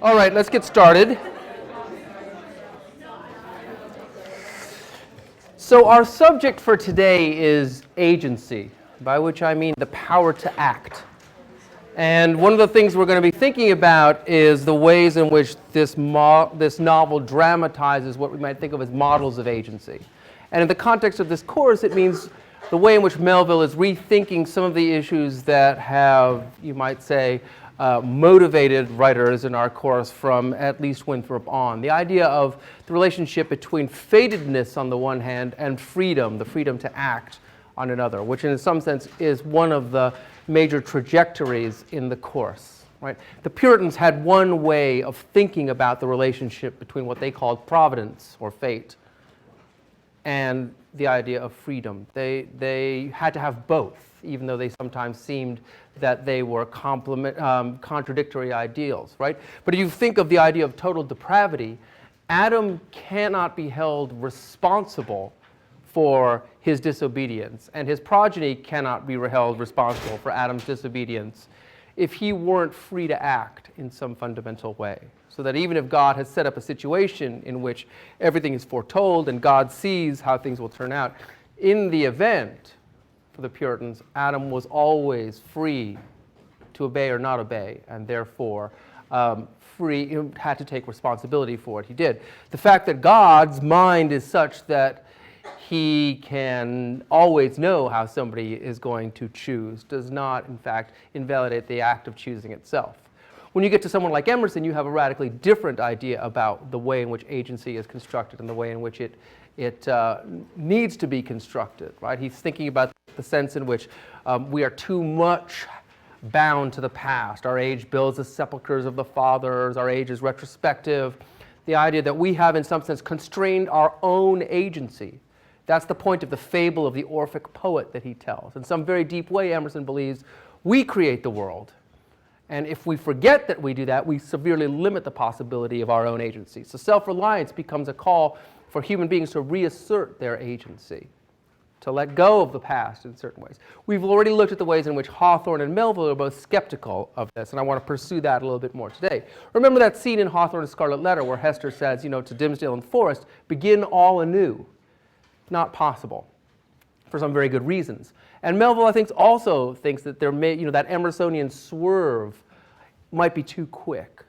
All right, let's get started. So our subject for today is agency, by which I mean the power to act. And one of the things we're going to be thinking about is the ways in which this novel dramatizes what we might think of as models of agency. And in the context of this course, it means the way in which Melville is rethinking some of the issues that have, you might say, motivated writers in our course from at least Winthrop on. The idea of the relationship between fatedness on the one hand and freedom, the freedom to act on another, which in some sense is one of the major trajectories in the course. Right? The Puritans had one way of thinking about the relationship between what they called providence or fate and the idea of freedom. They had to have both, even though they sometimes seemed that they were contradictory ideals, right? But if you think of the idea of total depravity, Adam cannot be held responsible for his disobedience, and his progeny cannot be held responsible for Adam's disobedience if he weren't free to act in some fundamental way. So that even if God has set up a situation in which everything is foretold and God sees how things will turn out, in the event, for the Puritans, Adam was always free to obey or not obey, and therefore had to take responsibility for what he did. The fact that God's mind is such that he can always know how somebody is going to choose does not, in fact, invalidate the act of choosing itself. When you get to someone like Emerson, you have a radically different idea about the way in which agency is constructed and the way in which it needs to be constructed, right? He's thinking about the sense in which we are too much bound to the past. Our age builds the sepulchres of the fathers. Our age is retrospective. The idea that we have, in some sense, constrained our own agency. That's the point of the fable of the Orphic poet that he tells. In some very deep way, Emerson believes we create the world. And if we forget that we do that, we severely limit the possibility of our own agency. So self-reliance becomes a call for human beings to reassert their agency, to let go of the past in certain ways. We've already looked at the ways in which Hawthorne and Melville are both skeptical of this, and I want to pursue that a little bit more today. Remember that scene in Hawthorne's Scarlet Letter where Hester says, to Dimmesdale and Forrest, begin all anew. Not possible, for some very good reasons. And Melville, I think, also thinks that there may, that Emersonian swerve might be too quick.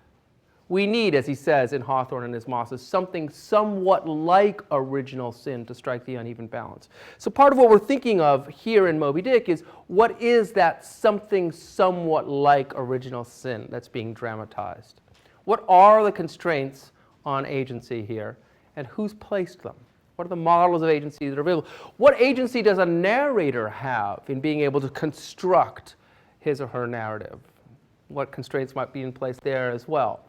We need, as he says in Hawthorne and his Mosses, something somewhat like original sin to strike the uneven balance. So part of what we're thinking of here in Moby-Dick is what is that something somewhat like original sin that's being dramatized? What are the constraints on agency here, and who's placed them? What are the models of agency that are available? What agency does a narrator have in being able to construct his or her narrative? What constraints might be in place there as well?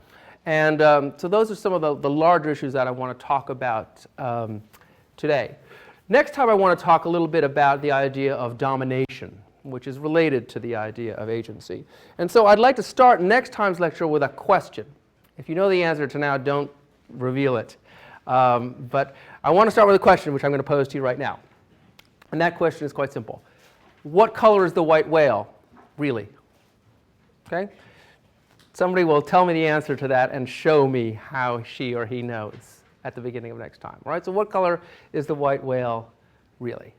And so those are some of the larger issues that I want to talk about today. Next time I want to talk a little bit about the idea of domination, which is related to the idea of agency. And so I'd like to start next time's lecture with a question. If you know the answer to now, don't reveal it. But I want to start with a question which I'm going to pose to you right now. And that question is quite simple. What color is the white whale, really? Okay? Somebody will tell me the answer to that and show me how she or he knows at the beginning of next time. All right, so what color is the white whale, really?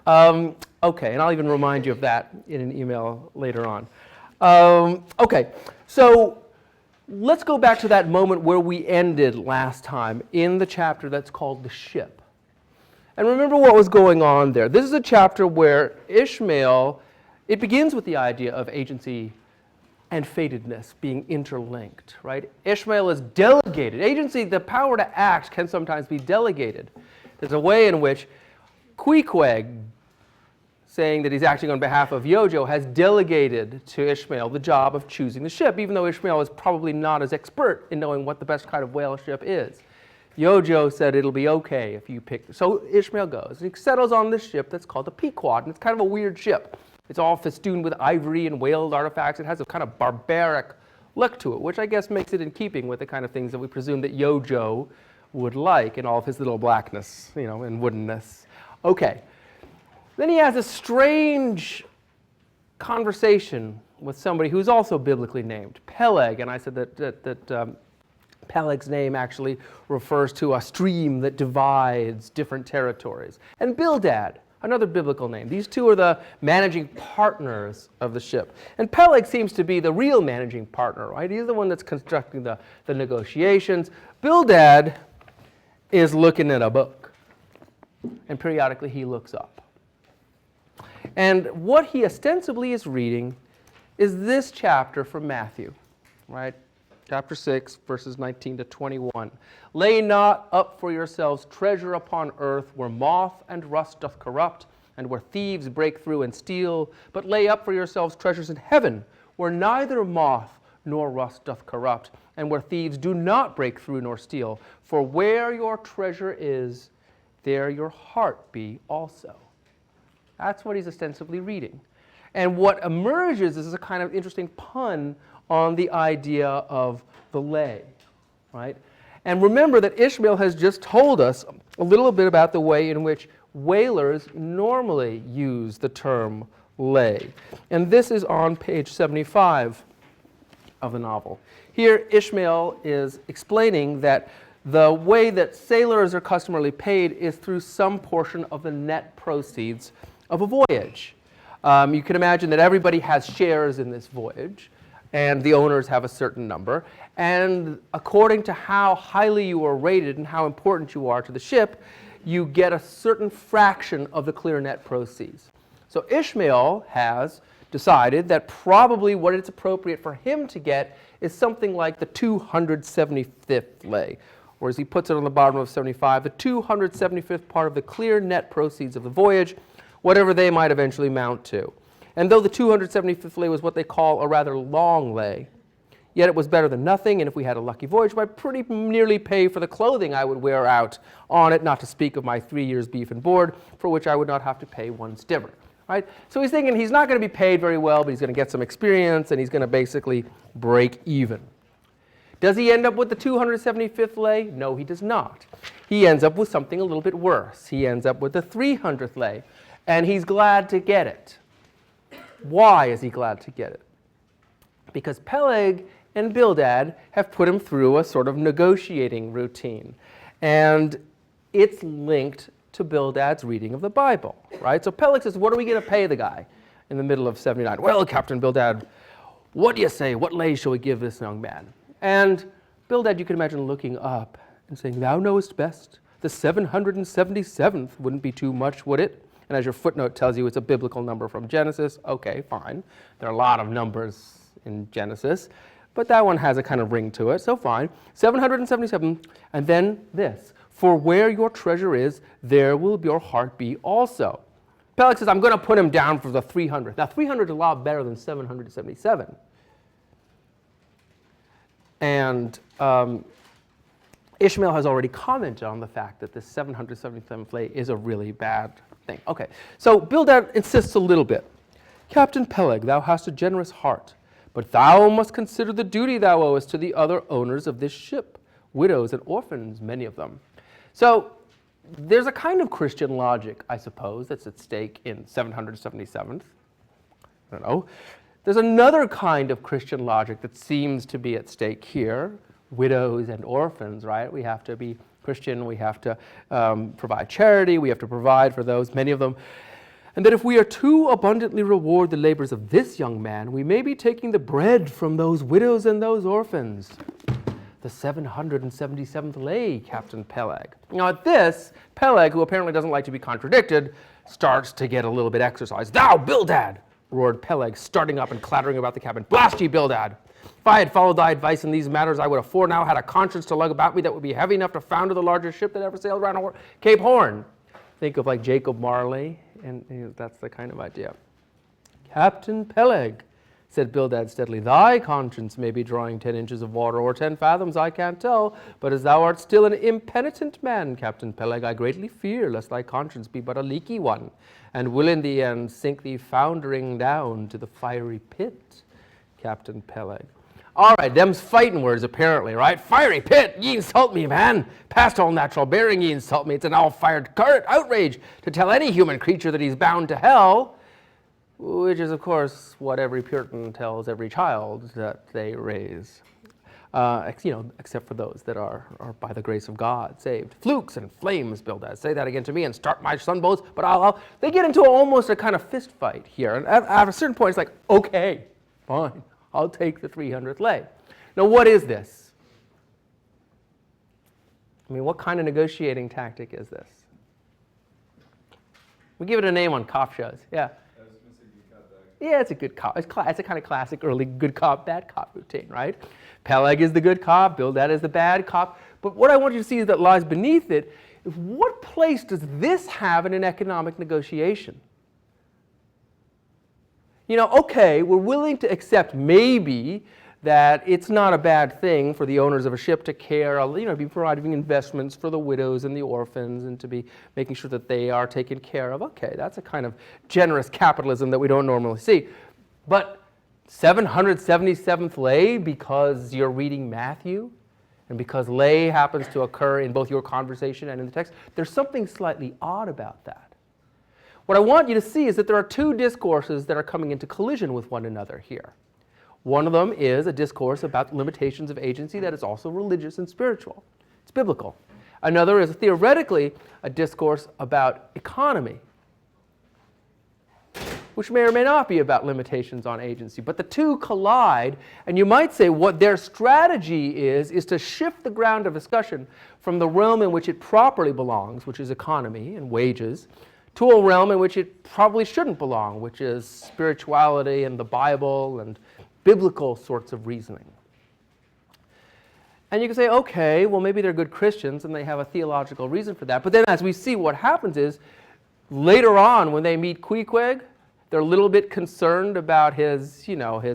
Okay, and I'll even remind you of that in an email later on. Okay, so let's go back to that moment where we ended last time in the chapter that's called The Ship. And remember what was going on there. This is a chapter where Ishmael, it begins with the idea of agency and fatedness being interlinked, right? Ishmael is delegated. Agency, the power to act, can sometimes be delegated. There's a way in which Queequeg, saying that he's acting on behalf of Yojo, has delegated to Ishmael the job of choosing the ship, even though Ishmael is probably not as expert in knowing what the best kind of whale ship is. Yojo said it'll be okay if you pick. So Ishmael goes, and he settles on this ship that's called the Pequod, and it's kind of a weird ship. It's all festooned with ivory and whaled artifacts. It has a kind of barbaric look to it, which I guess makes it in keeping with the kind of things that we presume that Yojo would like in all of his little blackness, and woodenness. Okay. Then he has a strange conversation with somebody who's also biblically named, Peleg, and I said that Peleg's name actually refers to a stream that divides different territories. And Bildad, another biblical name. These two are the managing partners of the ship. And Peleg seems to be the real managing partner, right? He's the one that's constructing the negotiations. Bildad is looking at a book, and periodically he looks up. And what he ostensibly is reading is this chapter from Matthew, right? Chapter 6, verses 19 to 21. Lay not up for yourselves treasure upon earth, where moth and rust doth corrupt, and where thieves break through and steal. But lay up for yourselves treasures in heaven, where neither moth nor rust doth corrupt, and where thieves do not break through nor steal. For where your treasure is, there your heart be also. That's what he's ostensibly reading. And what emerges is a kind of interesting pun on the idea of the lay, right? And remember that Ishmael has just told us a little bit about the way in which whalers normally use the term lay. And this is on page 75 of the novel. Here, Ishmael is explaining that the way that sailors are customarily paid is through some portion of the net proceeds of a voyage. You can imagine that everybody has shares in this voyage, and the owners have a certain number. And according to how highly you are rated and how important you are to the ship, you get a certain fraction of the clear net proceeds. So Ishmael has decided that probably what it's appropriate for him to get is something like the 275th lay, or as he puts it on the bottom of 75, the 275th part of the clear net proceeds of the voyage, whatever they might eventually mount to. And though the 275th lay was what they call a rather long lay, yet it was better than nothing, and if we had a lucky voyage, might pretty nearly pay for the clothing I would wear out on it, not to speak of my 3 years' beef and board, for which I would not have to pay one stiver. Right? So he's thinking he's not going to be paid very well, but he's going to get some experience, and he's going to basically break even. Does he end up with the 275th lay? No, he does not. He ends up with something a little bit worse. He ends up with the 300th lay, and he's glad to get it. Why is he glad to get it? Because Peleg and Bildad have put him through a sort of negotiating routine, and it's linked to Bildad's reading of the Bible, right? So Peleg says, what are we going to pay the guy in the middle of 79? Well, Captain Bildad, what do you say? What lay shall we give this young man? And Bildad, you can imagine looking up and saying, thou knowest best. The 777th wouldn't be too much, would it? And as your footnote tells you, it's a biblical number from Genesis. Okay, fine. There are a lot of numbers in Genesis, but that one has a kind of ring to it, so fine. 777, and then this. For where your treasure is, there will your heart be also. Peleg says, I'm going to put him down for the 300th. Now, 300 is a lot better than 777. And Ishmael has already commented on the fact that this 777th lay is a really bad thing. Okay, so Bildad insists a little bit. Captain Peleg, thou hast a generous heart, but thou must consider the duty thou owest to the other owners of this ship, widows and orphans, many of them. So there's a kind of Christian logic, I suppose, that's at stake in 777th. I don't know. There's another kind of Christian logic that seems to be at stake here, widows and orphans, right? We have to be Christian, we have to provide charity, we have to provide for those, many of them. And that if we are to abundantly reward the labors of this young man, we may be taking the bread from those widows and those orphans. The 777th lay, Captain Peleg. Now at this, Peleg, who apparently doesn't like to be contradicted, starts to get a little bit exercised. Thou, Bildad, roared Peleg, starting up and clattering about the cabin. Blast ye, Bildad! If I had followed thy advice in these matters, I would afore now had a conscience to lug about me that would be heavy enough to founder the largest ship that ever sailed around Cape Horn. Think of like Jacob Marley, and that's the kind of idea. Captain Peleg, said Bildad steadily, thy conscience may be drawing 10 inches of water or 10 fathoms, I can't tell, but as thou art still an impenitent man, Captain Peleg, I greatly fear lest thy conscience be but a leaky one, and will in the end sink thee foundering down to the fiery pit, Captain Peleg. All right, them's fighting words apparently, right? Fiery pit, ye insult me, man. Past all natural bearing, ye insult me. It's an all-fired outrage to tell any human creature that he's bound to hell. which is, of course, what every Puritan tells every child that they raise. Except for those that are by the grace of God saved. Flukes and flames, Bildad. Say that again to me and start my sunboats. But they get into almost a kind of fist fight here. And at a certain point, it's like, okay, fine, I'll take the 300th lay. Now, what is this? I mean, what kind of negotiating tactic is this? We give it a name on cop shows. Yeah. Yeah, it's a good cop. It's a kind of classic early good cop, bad cop routine, right? Peleg is the good cop, Bildad is the bad cop. But what I want you to see is that lies beneath it is what place does this have in an economic negotiation? Okay, we're willing to accept maybe that it's not a bad thing for the owners of a ship to care, be providing investments for the widows and the orphans and to be making sure that they are taken care of. Okay, that's a kind of generous capitalism that we don't normally see. But 777th lay because you're reading Matthew and because lay happens to occur in both your conversation and in the text, there's something slightly odd about that. What I want you to see is that there are two discourses that are coming into collision with one another here. One of them is a discourse about limitations of agency that is also religious and spiritual. It's biblical. Another is theoretically a discourse about economy, which may or may not be about limitations on agency. But the two collide, and you might say what their strategy is to shift the ground of discussion from the realm in which it properly belongs, which is economy and wages, to a realm in which it probably shouldn't belong, which is spirituality and the Bible and biblical sorts of reasoning. And you can say, okay, well, maybe they're good Christians and they have a theological reason for that. But then as we see, what happens is, later on when they meet Queequeg, they're a little bit concerned about his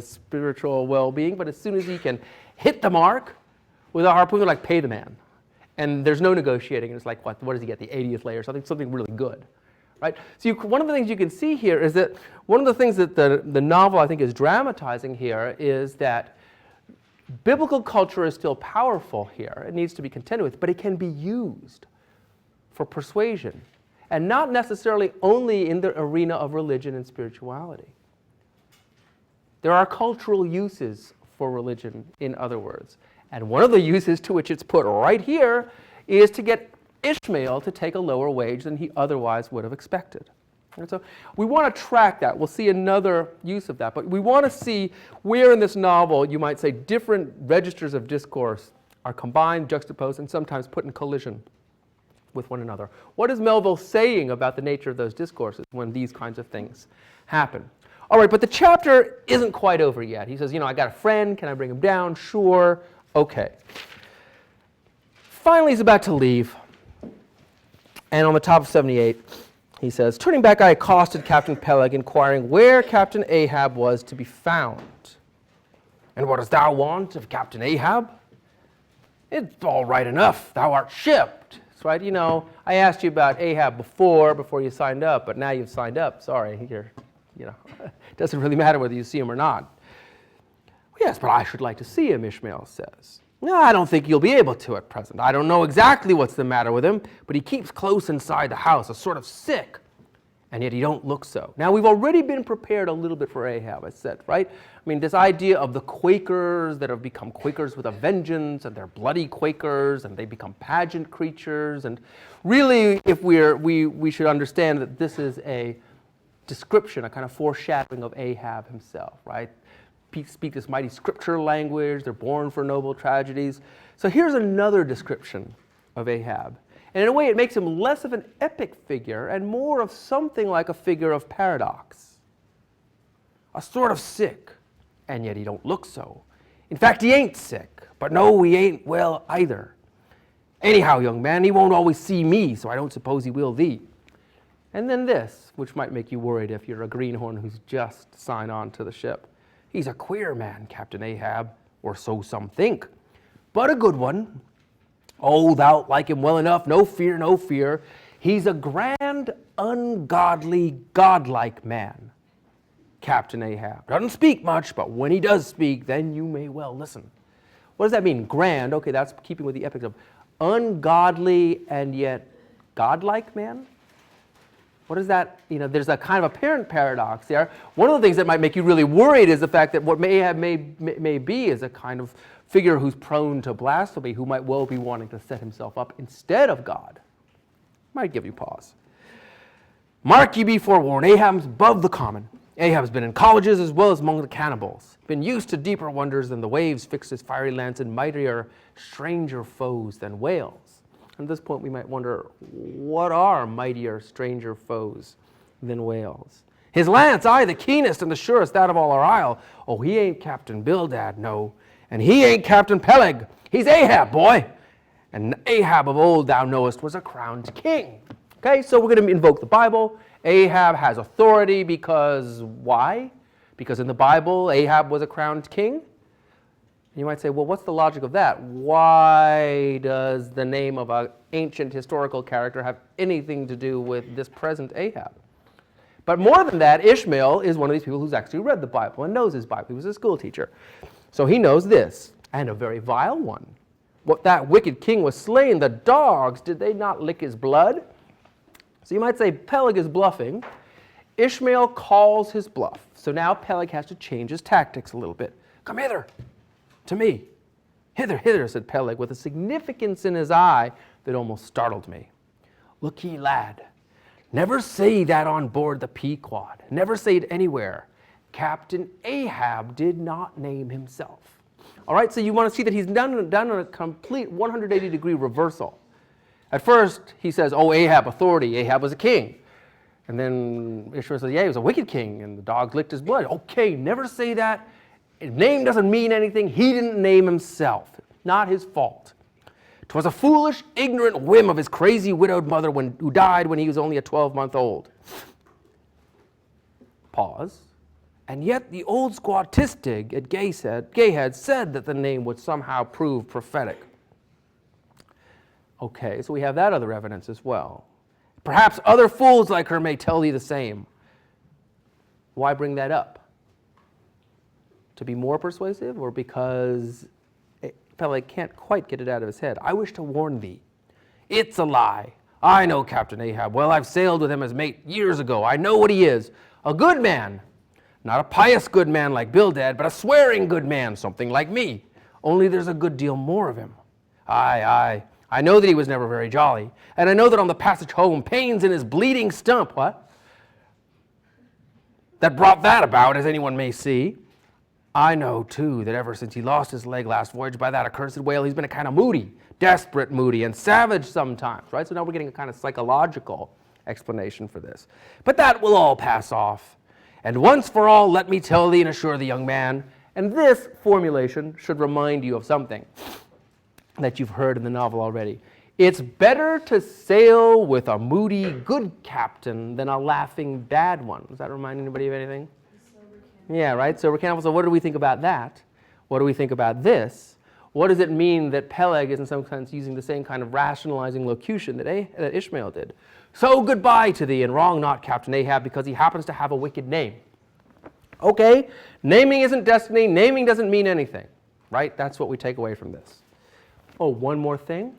spiritual well-being, but as soon as he can hit the mark with a harpoon, they're like, pay the man. And there's no negotiating. And it's like, what does he get, the 80th lay or something really good? Right? So one of the things you can see here is that one of the things that the novel, I think, is dramatizing here is that biblical culture is still powerful here. It needs to be contended with, but it can be used for persuasion, and not necessarily only in the arena of religion and spirituality. There are cultural uses for religion, in other words. And one of the uses to which it's put right here is to get Ishmael to take a lower wage than he otherwise would have expected. And so we want to track that. We'll see another use of that. But we want to see where in this novel, you might say, different registers of discourse are combined, juxtaposed, and sometimes put in collision with one another. What is Melville saying about the nature of those discourses when these kinds of things happen? All right, but the chapter isn't quite over yet. He says, I got a friend. Can I bring him down? Sure. Okay. Finally, he's about to leave. And on the top of 78, he says, turning back, I accosted Captain Peleg, inquiring where Captain Ahab was to be found. And what dost thou want of Captain Ahab? It's all right enough. Thou art shipped. That's right. I asked you about Ahab before you signed up, but now you've signed up. Sorry, it doesn't really matter whether you see him or not. Yes, but I should like to see him, Ishmael says. No, I don't think you'll be able to at present. I don't know exactly what's the matter with him, but he keeps close inside the house, a sort of sick, and yet he don't look so. Now, we've already been prepared a little bit for Ahab, I said, right? I mean, this idea of the Quakers that have become Quakers with a vengeance, and they're bloody Quakers, and they become pageant creatures, and really, if we should understand that this is a description, a kind of foreshadowing of Ahab himself, right? Speak this mighty scripture language. They're born for noble tragedies. So here's another description of Ahab. And in a way, it makes him less of an epic figure and more of something like a figure of paradox. A sort of sick, and yet he don't look so. In fact, he ain't sick, but no, he ain't well either. Anyhow, young man, he won't always see me, so I don't suppose he will thee. And then this, which might make you worried if you're a greenhorn who's just signed on to the ship. He's a queer man, Captain Ahab, or so some think, but a good one. Oh, thou'lt like him well enough, no fear, no fear. He's a grand, ungodly, godlike man, Captain Ahab. Doesn't speak much, but when he does speak, then you may well listen. What does that mean? Grand, okay, that's keeping with the epics of ungodly and yet godlike man? What is that? There's a kind of apparent paradox there. One of the things that might make you really worried is the fact that what Ahab may be is a kind of figure who's prone to blasphemy, who might well be wanting to set himself up instead of God. Might give you pause. Mark ye be forewarned, Ahab's above the common. Ahab's been in colleges as well as among the cannibals, been used to deeper wonders than the waves, fixed his fiery lance, and mightier, stranger foes than whales. At this point, we might wonder, what are mightier, stranger foes than whales? His lance, aye, the keenest and the surest, that of all our isle. Oh, he ain't Captain Bildad, no, and he ain't Captain Peleg. He's Ahab, boy. And Ahab of old, thou knowest, was a crowned king. Okay, so we're going to invoke the Bible. Ahab has authority because why? Because in the Bible, Ahab was a crowned king. You might say, well, what's the logic of that? Why does the name of an ancient historical character have anything to do with this present Ahab? But more than that, Ishmael is one of these people who's actually read the Bible and knows his Bible. He was a school teacher. So he knows this, and a very vile one. What that wicked king was slain, the dogs, did they not lick his blood? So you might say Peleg is bluffing. Ishmael calls his bluff. So now Peleg has to change his tactics a little bit. Come hither, to me. Hither, hither, said Peleg, with a significance in his eye that almost startled me. Look ye, lad, never say that on board the Pequod. Never say it anywhere. Captain Ahab did not name himself. All right, so you want to see that he's done a complete 180-degree reversal. At first, he says, oh, Ahab, authority. Ahab was a king. And then Ishmael says, yeah, he was a wicked king, and the dogs licked his blood. Okay, never say that. His name doesn't mean anything. He didn't name himself. Not his fault. 'Twas a foolish, ignorant whim of his crazy widowed mother who died when he was only a 12-month-old. Pause. And yet the old squattistic at Gayhead said that the name would somehow prove prophetic. Okay, so we have that other evidence as well. Perhaps other fools like her may tell thee the same. Why bring that up? To be more persuasive, or because Peleg can't quite get it out of his head? I wish to warn thee. It's a lie. I know Captain Ahab well. I've sailed with him as mate years ago. I know what he is. A good man. Not a pious good man like Bildad, but a swearing good man, something like me. Only there's a good deal more of him. Aye. I know that he was never very jolly, and I know that on the passage home, pains in his bleeding stump, what? That brought that about, as anyone may see. I know, too, that ever since he lost his leg last voyage by that accursed whale, he's been a kind of moody, desperate moody, and savage sometimes, right? So now we're getting a kind of psychological explanation for this. But that will all pass off. And once for all, let me tell thee and assure the young man, and this formulation should remind you of something that you've heard in the novel already. It's better to sail with a moody, good captain than a laughing, bad one. Does that remind anybody of anything? Yeah, right? Sober cannibal. So what do we think about that? What do we think about this? What does it mean that Peleg is in some sense using the same kind of rationalizing locution that Ishmael did? So goodbye to thee, and wrong not Captain Ahab, because he happens to have a wicked name. Okay, naming isn't destiny. Naming doesn't mean anything, right? That's what we take away from this. Oh, one more thing.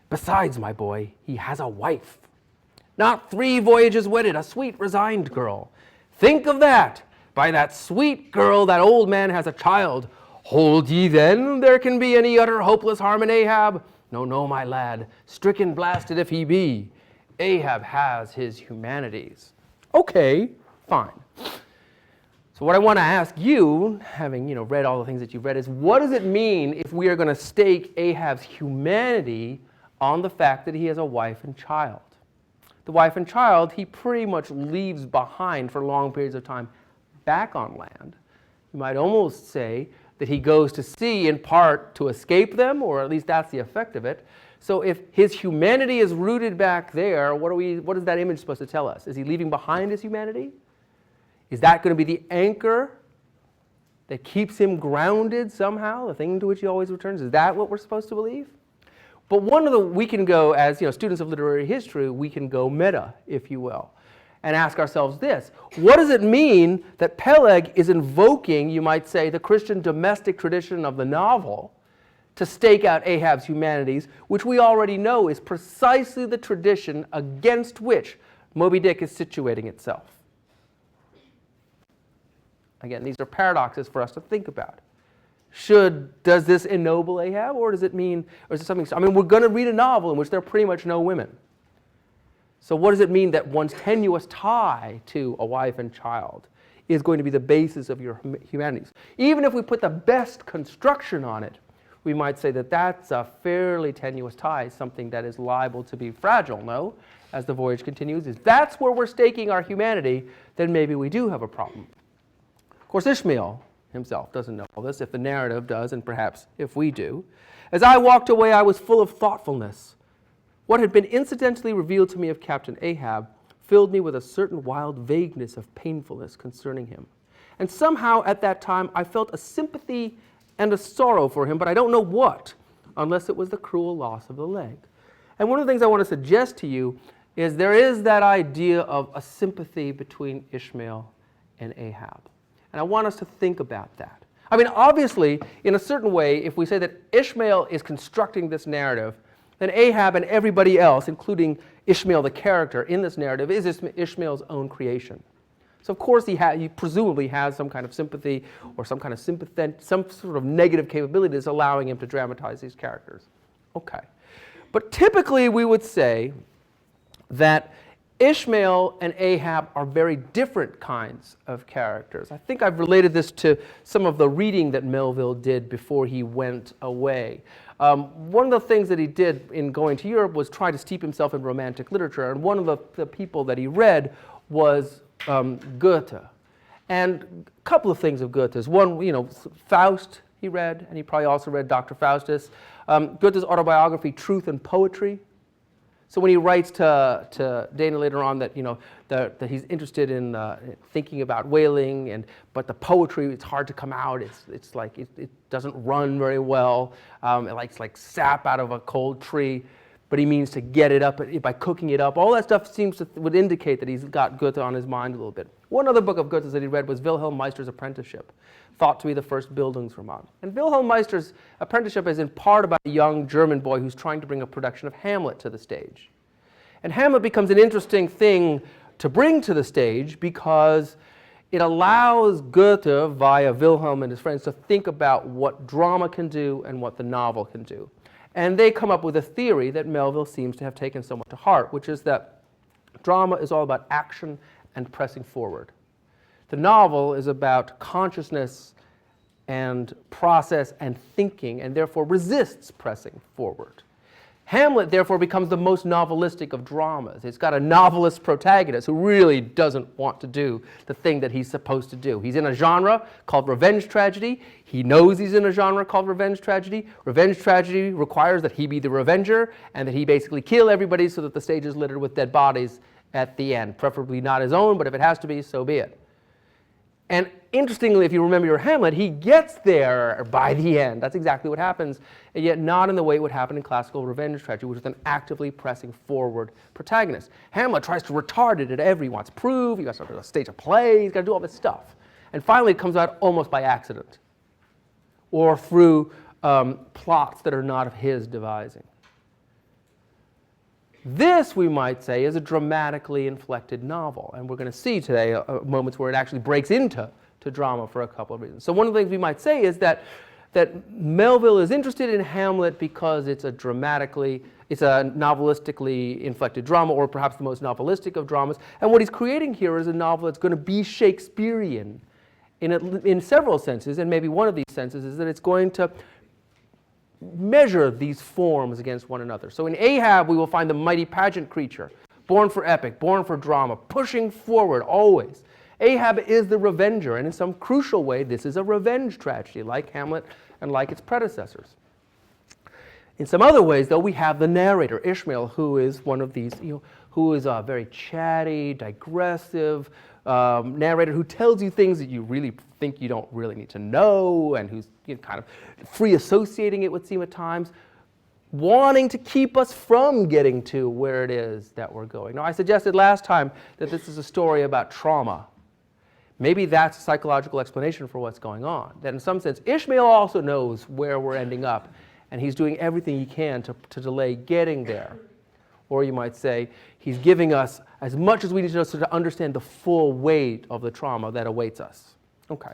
Besides, my boy, he has a wife. Not 3 voyages wedded, a sweet, resigned girl. Think of that. By that sweet girl, that old man has a child. Hold ye then there can be any utter hopeless harm in Ahab? No, my lad, stricken blasted if he be. Ahab has his humanities. Okay, fine. So what I want to ask you, having read all the things that you've read, is what does it mean if we are going to stake Ahab's humanity on the fact that he has a wife and child? The wife and child he pretty much leaves behind for long periods of time back on land. You might almost say that he goes to sea in part to escape them, or at least that's the effect of it. So if his humanity is rooted back there, what is that image supposed to tell us? Is he leaving behind his humanity? Is that going to be the anchor that keeps him grounded somehow, the thing to which he always returns? Is that what we're supposed to believe? But we can go, as students of literary history, we can go meta, if you will, and ask ourselves this. What does it mean that Peleg is invoking, you might say, the Christian domestic tradition of the novel to stake out Ahab's humanities, which we already know is precisely the tradition against which Moby-Dick is situating itself. Again, these are paradoxes for us to think about. Does this ennoble Ahab, or does it mean, or is it something? I mean, we're going to read a novel in which there are pretty much no women. So what does it mean that one's tenuous tie to a wife and child is going to be the basis of your humanities? Even if we put the best construction on it, we might say that that's a fairly tenuous tie, something that is liable to be fragile, no? As the voyage continues, if that's where we're staking our humanity, then maybe we do have a problem. Of course, Ishmael himself doesn't know all this, if the narrative does, and perhaps if we do. As I walked away, I was full of thoughtfulness. What had been incidentally revealed to me of Captain Ahab filled me with a certain wild vagueness of painfulness concerning him. And somehow at that time I felt a sympathy and a sorrow for him, but I don't know what, unless it was the cruel loss of the leg. And one of the things I want to suggest to you is there is that idea of a sympathy between Ishmael and Ahab. And I want us to think about that. I mean, obviously, in a certain way, if we say that Ishmael is constructing this narrative, then Ahab and everybody else, including Ishmael the character in this narrative, is Ishmael's own creation. So of course he presumably has some kind of sympathy or some kind of some sort of negative capability that's allowing him to dramatize these characters. Okay. But typically we would say that Ishmael and Ahab are very different kinds of characters. I think I've related this to some of the reading that Melville did before he went away. One of the things that he did in going to Europe was try to steep himself in romantic literature, and one of the people that he read was Goethe. And a couple of things of Goethe's. One, Faust he read, and he probably also read Dr. Faustus. Goethe's autobiography, Truth and Poetry. So when he writes to Dana later on that that he's interested in thinking about whaling, but the poetry, it's hard to come out. It's like it doesn't run very well. It likes like sap out of a cold tree, but he means to get it up by cooking it up. All that stuff would indicate that he's got Goethe on his mind a little bit. One other book of Goethe's that he read was Wilhelm Meister's Apprenticeship, thought to be the first Bildungsroman. And Wilhelm Meister's Apprenticeship is in part about a young German boy who's trying to bring a production of Hamlet to the stage. And Hamlet becomes an interesting thing to bring to the stage because it allows Goethe, via Wilhelm and his friends, to think about what drama can do and what the novel can do. And they come up with a theory that Melville seems to have taken somewhat to heart, which is that drama is all about action and pressing forward. The novel is about consciousness and process and thinking, and therefore resists pressing forward. Hamlet, therefore, becomes the most novelistic of dramas. It's got a novelist protagonist who really doesn't want to do the thing that he's supposed to do. He's in a genre called revenge tragedy. He knows he's in a genre called revenge tragedy. Revenge tragedy requires that he be the revenger and that he basically kill everybody so that the stage is littered with dead bodies at the end. Preferably not his own, but if it has to be, so be it. And interestingly, if you remember your Hamlet, he gets there by the end. That's exactly what happens, and yet not in the way it would happen in classical revenge tragedy, which is an actively pressing forward protagonist. Hamlet tries to retard it at every, he wants proof, he got to stage a play, he's got to do all this stuff. And finally it comes out almost by accident, or through plots that are not of his devising. This, we might say, is a dramatically inflected novel, and we're going to see today moments where it actually breaks into drama for a couple of reasons. So one of the things we might say is that Melville is interested in Hamlet because it's a novelistically inflected drama, or perhaps the most novelistic of dramas, and what he's creating here is a novel that's going to be Shakespearean in several senses, and maybe one of these senses is that it's going to measure these forms against one another. So in Ahab, we will find the mighty pageant creature, born for epic, born for drama, pushing forward always. Ahab is the revenger, and in some crucial way, this is a revenge tragedy, like Hamlet and like its predecessors. In some other ways, though, we have the narrator, Ishmael, who is one of these, who is a very chatty, digressive narrator who tells you things that you really think you don't really need to know, and who's kind of free associating, it would seem at times, wanting to keep us from getting to where it is that we're going. Now, I suggested last time that this is a story about trauma. Maybe that's a psychological explanation for what's going on. That in some sense, Ishmael also knows where we're ending up, and he's doing everything he can to delay getting there. Or you might say he's giving us as much as we need to understand the full weight of the trauma that awaits us. Okay.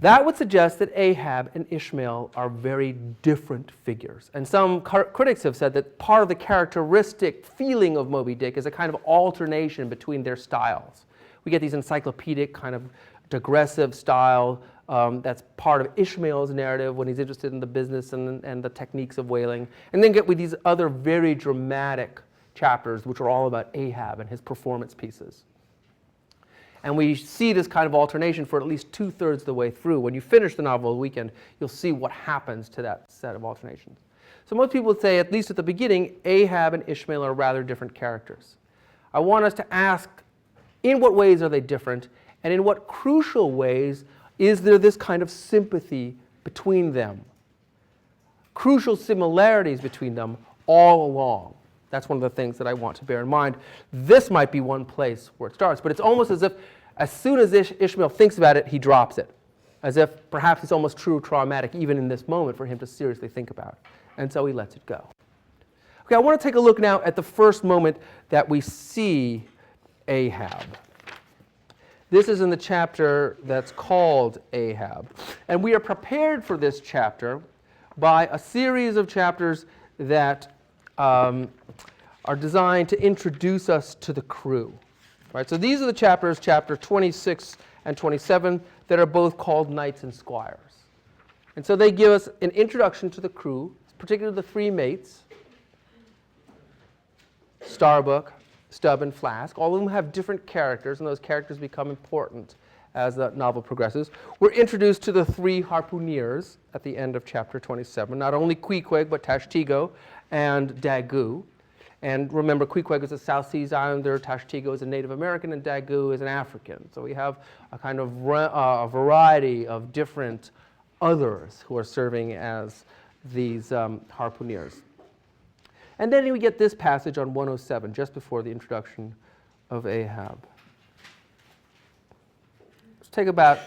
That would suggest that Ahab and Ishmael are very different figures. And some critics have said that part of the characteristic feeling of Moby-Dick is a kind of alternation between their styles. We get these encyclopedic kind of digressive style that's part of Ishmael's narrative when he's interested in the business and the techniques of whaling. And then get with these other very dramatic chapters which are all about Ahab and his performance pieces. And we see this kind of alternation for at least 2/3 of the way through. When you finish the novel The Weekend, you'll see what happens to that set of alternations. So most people would say, at least at the beginning, Ahab and Ishmael are rather different characters. I want us to ask, in what ways are they different? And in what crucial ways is there this kind of sympathy between them? Crucial similarities between them all along. That's one of the things that I want to bear in mind. This might be one place where it starts, but it's almost as if as soon as Ishmael thinks about it, he drops it. As if perhaps it's almost true traumatic, even in this moment, for him to seriously think about. And so he lets it go. Okay, I want to take a look now at the first moment that we see Ahab. This is in the chapter that's called Ahab. And we are prepared for this chapter by a series of chapters that are designed to introduce us to the crew. Right? So these are the chapters, chapter 26 and 27, that are both called Knights and Squires. And so they give us an introduction to the crew, particularly the three mates, Starbuck, Stubb, and Flask. All of them have different characters, and those characters become important as the novel progresses. We're introduced to the three harpooneers at the end of chapter 27, not only Queequeg, but Tashtego and Daggoo. And remember, Queequeg is a South Seas Islander, Tashtego is a Native American, and Daggoo is an African. So we have a kind of a variety of different others who are serving as these harpooneers. And then we get this passage on 107, just before the introduction of Ahab. Let's take about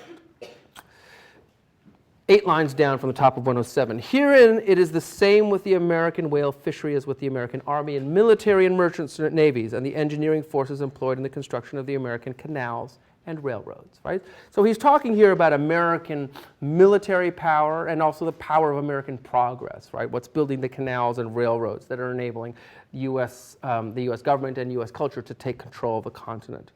8 lines down from the top of 107. Herein it is the same with the American whale fishery as with the American army and military and merchant navies and the engineering forces employed in the construction of the American canals and railroads. Right? So he's talking here about American military power and also the power of American progress. Right? What's building the canals and railroads that are enabling the U.S. Government and U.S. culture to take control of the continent.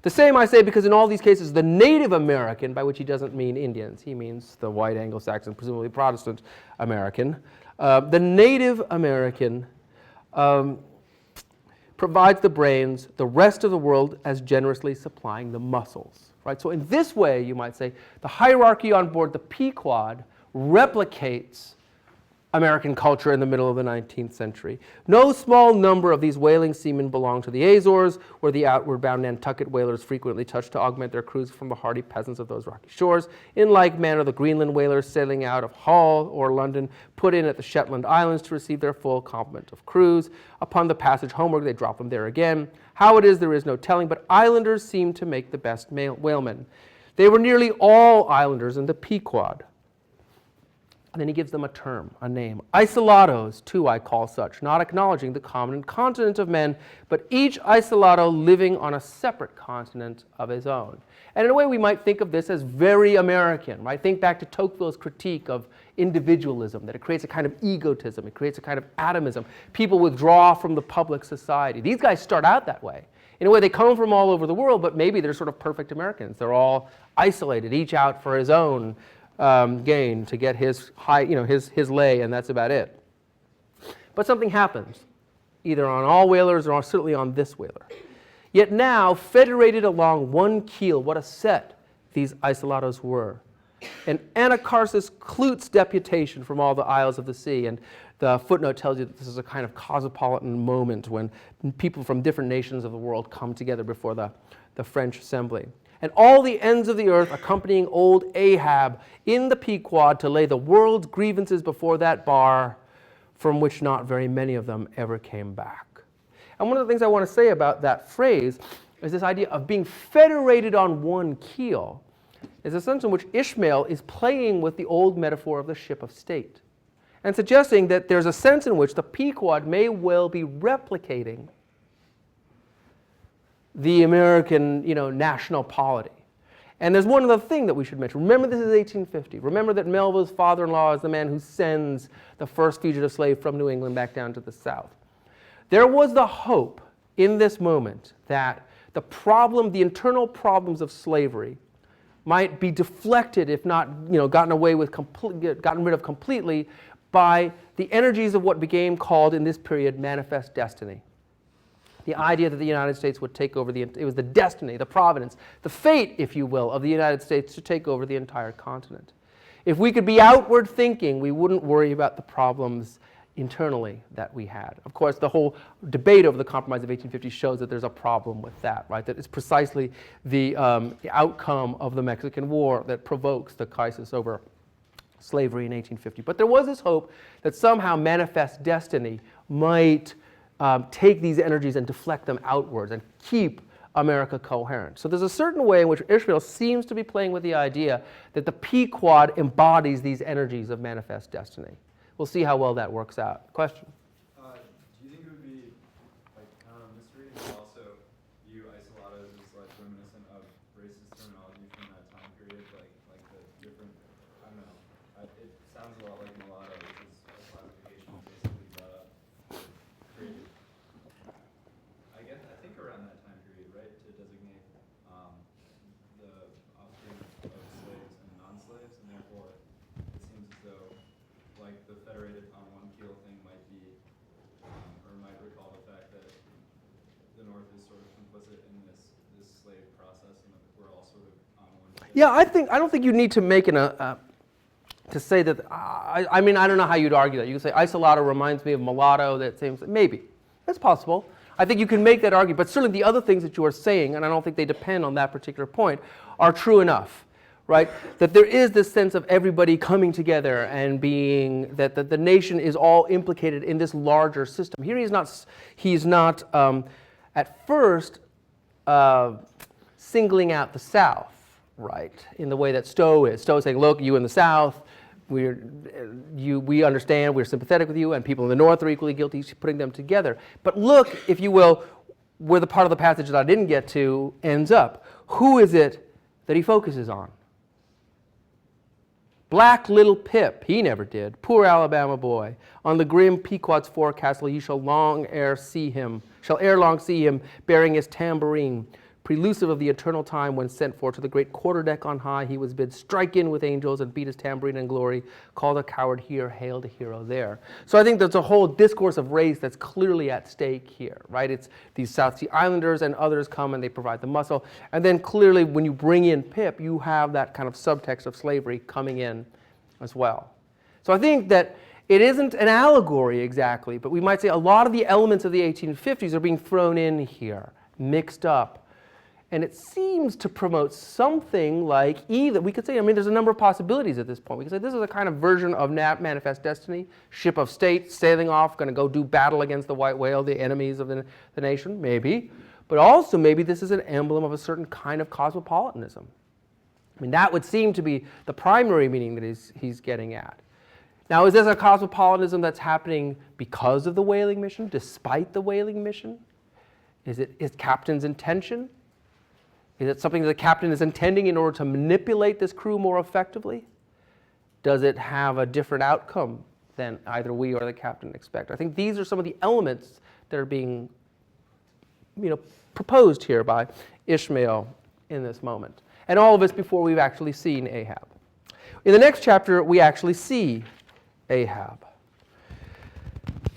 The same I say because in all these cases, the Native American, by which he doesn't mean Indians, he means the white Anglo-Saxon, presumably Protestant American. The Native American provides the brains, the rest of the world as generously supplying the muscles. Right? So in this way, you might say, the hierarchy on board the Pequod replicates American culture in the middle of the 19th century. No small number of these whaling seamen belong to the Azores, where the outward bound Nantucket whalers frequently touch to augment their crews from the hardy peasants of those rocky shores. In like manner, the Greenland whalers sailing out of Hull or London put in at the Shetland Islands to receive their full complement of crews. Upon the passage homeward, they drop them there again. How it is, there is no telling, but islanders seem to make the best whalemen. They were nearly all islanders in the Pequod. And then he gives them a term, a name. Isolados, too, I call such, not acknowledging the common continent of men, but each isolado living on a separate continent of his own. And in a way, we might think of this as very American, right? Think back to Tocqueville's critique of individualism, that it creates a kind of egotism, it creates a kind of atomism. People withdraw from the public society. These guys start out that way. In a way, they come from all over the world, but maybe they're sort of perfect Americans. They're all isolated, each out for his own gain to get his his lay, and that's about it. But something happens, either on all whalers or certainly on this whaler. Yet now, federated along one keel, what a set these isolados were. An Anacharsis Klutz deputation from all the isles of the sea, and the footnote tells you that this is a kind of cosmopolitan moment when people from different nations of the world come together before the French assembly. And all the ends of the earth accompanying old Ahab in the Pequod to lay the world's grievances before that bar, from which not very many of them ever came back. And one of the things I want to say about that phrase is this idea of being federated on one keel is a sense in which Ishmael is playing with the old metaphor of the ship of state. and suggesting that there's a sense in which the Pequod may well be replicating the American, national polity. And there's one other thing that we should mention. Remember, this is 1850. Remember that Melville's father-in-law is the man who sends the first fugitive slave from New England back down to the South. There was the hope in this moment that the internal problems of slavery might be deflected, if not, gotten rid of completely, by the energies of what became called in this period manifest destiny. The idea that the United States would take over it was the destiny, the providence, the fate, if you will, of the United States to take over the entire continent. If we could be outward thinking, we wouldn't worry about the problems internally that we had. Of course, the whole debate over the Compromise of 1850 shows that there's a problem with that, right? That it's precisely the outcome of the Mexican War that provokes the crisis over slavery in 1850. But there was this hope that somehow manifest destiny might take these energies and deflect them outwards and keep America coherent. So there's a certain way in which Ishmael seems to be playing with the idea that the Pequod embodies these energies of manifest destiny. We'll see how well that works out. Question? Do you think it would be kind of a mystery and also view isolados as reminiscent of racist terminology from that time period, like the different, I don't know, it sounds a lot like mulatto, which is a classification basically created, I think around that time period, right, to designate the offspring of slaves and non-slaves, and therefore it seems as though the federated on one keel thing might be, or might recall the fact that the North is sort of complicit in this slave process, and that we're all sort of on one ship. Yeah, I don't think you need to make to say that. I don't know how you'd argue that. You can say isolado reminds me of mulatto. That seems maybe that's possible. I think you can make that argument, but certainly the other things that you are saying, and I don't think they depend on that particular point, are true enough. Right? That there is this sense of everybody coming together and being, that the nation is all implicated in this larger system. Here he's not at first singling out the South, right, in the way that Stowe is. Stowe is saying, look, you in the South, we understand, we're sympathetic with you, and people in the North are equally guilty. He's putting them together. But look, if you will, where the part of the passage that I didn't get to ends up. Who is it that he focuses on? Black little Pip, he never did, poor Alabama boy. On the grim Pequod's forecastle you shall ere long see him bearing his tambourine, prelusive of the eternal time when sent for to the great quarterdeck on high he was bid strike in with angels and beat his tambourine in glory, called a coward here, hailed a hero there. So I think there's a whole discourse of race that's clearly at stake here, right? It's these South Sea Islanders and others come and they provide the muscle. And then clearly when you bring in Pip, you have that kind of subtext of slavery coming in as well. So I think that it isn't an allegory exactly, but we might say a lot of the elements of the 1850s are being thrown in here, mixed up. And it seems to promote something like either, we could say, there's a number of possibilities at this point. We could say this is a kind of version of manifest destiny, ship of state, sailing off, going to go do battle against the white whale, the enemies of the nation, maybe. But also maybe this is an emblem of a certain kind of cosmopolitanism. That would seem to be the primary meaning that he's getting at. Now, is this a cosmopolitanism that's happening because of the whaling mission, despite the whaling mission? Is captain's intention? Is it something that the captain is intending in order to manipulate this crew more effectively? Does it have a different outcome than either we or the captain expect? I think these are some of the elements that are being proposed here by Ishmael in this moment. And all of this before we've actually seen Ahab. In the next chapter, we actually see Ahab.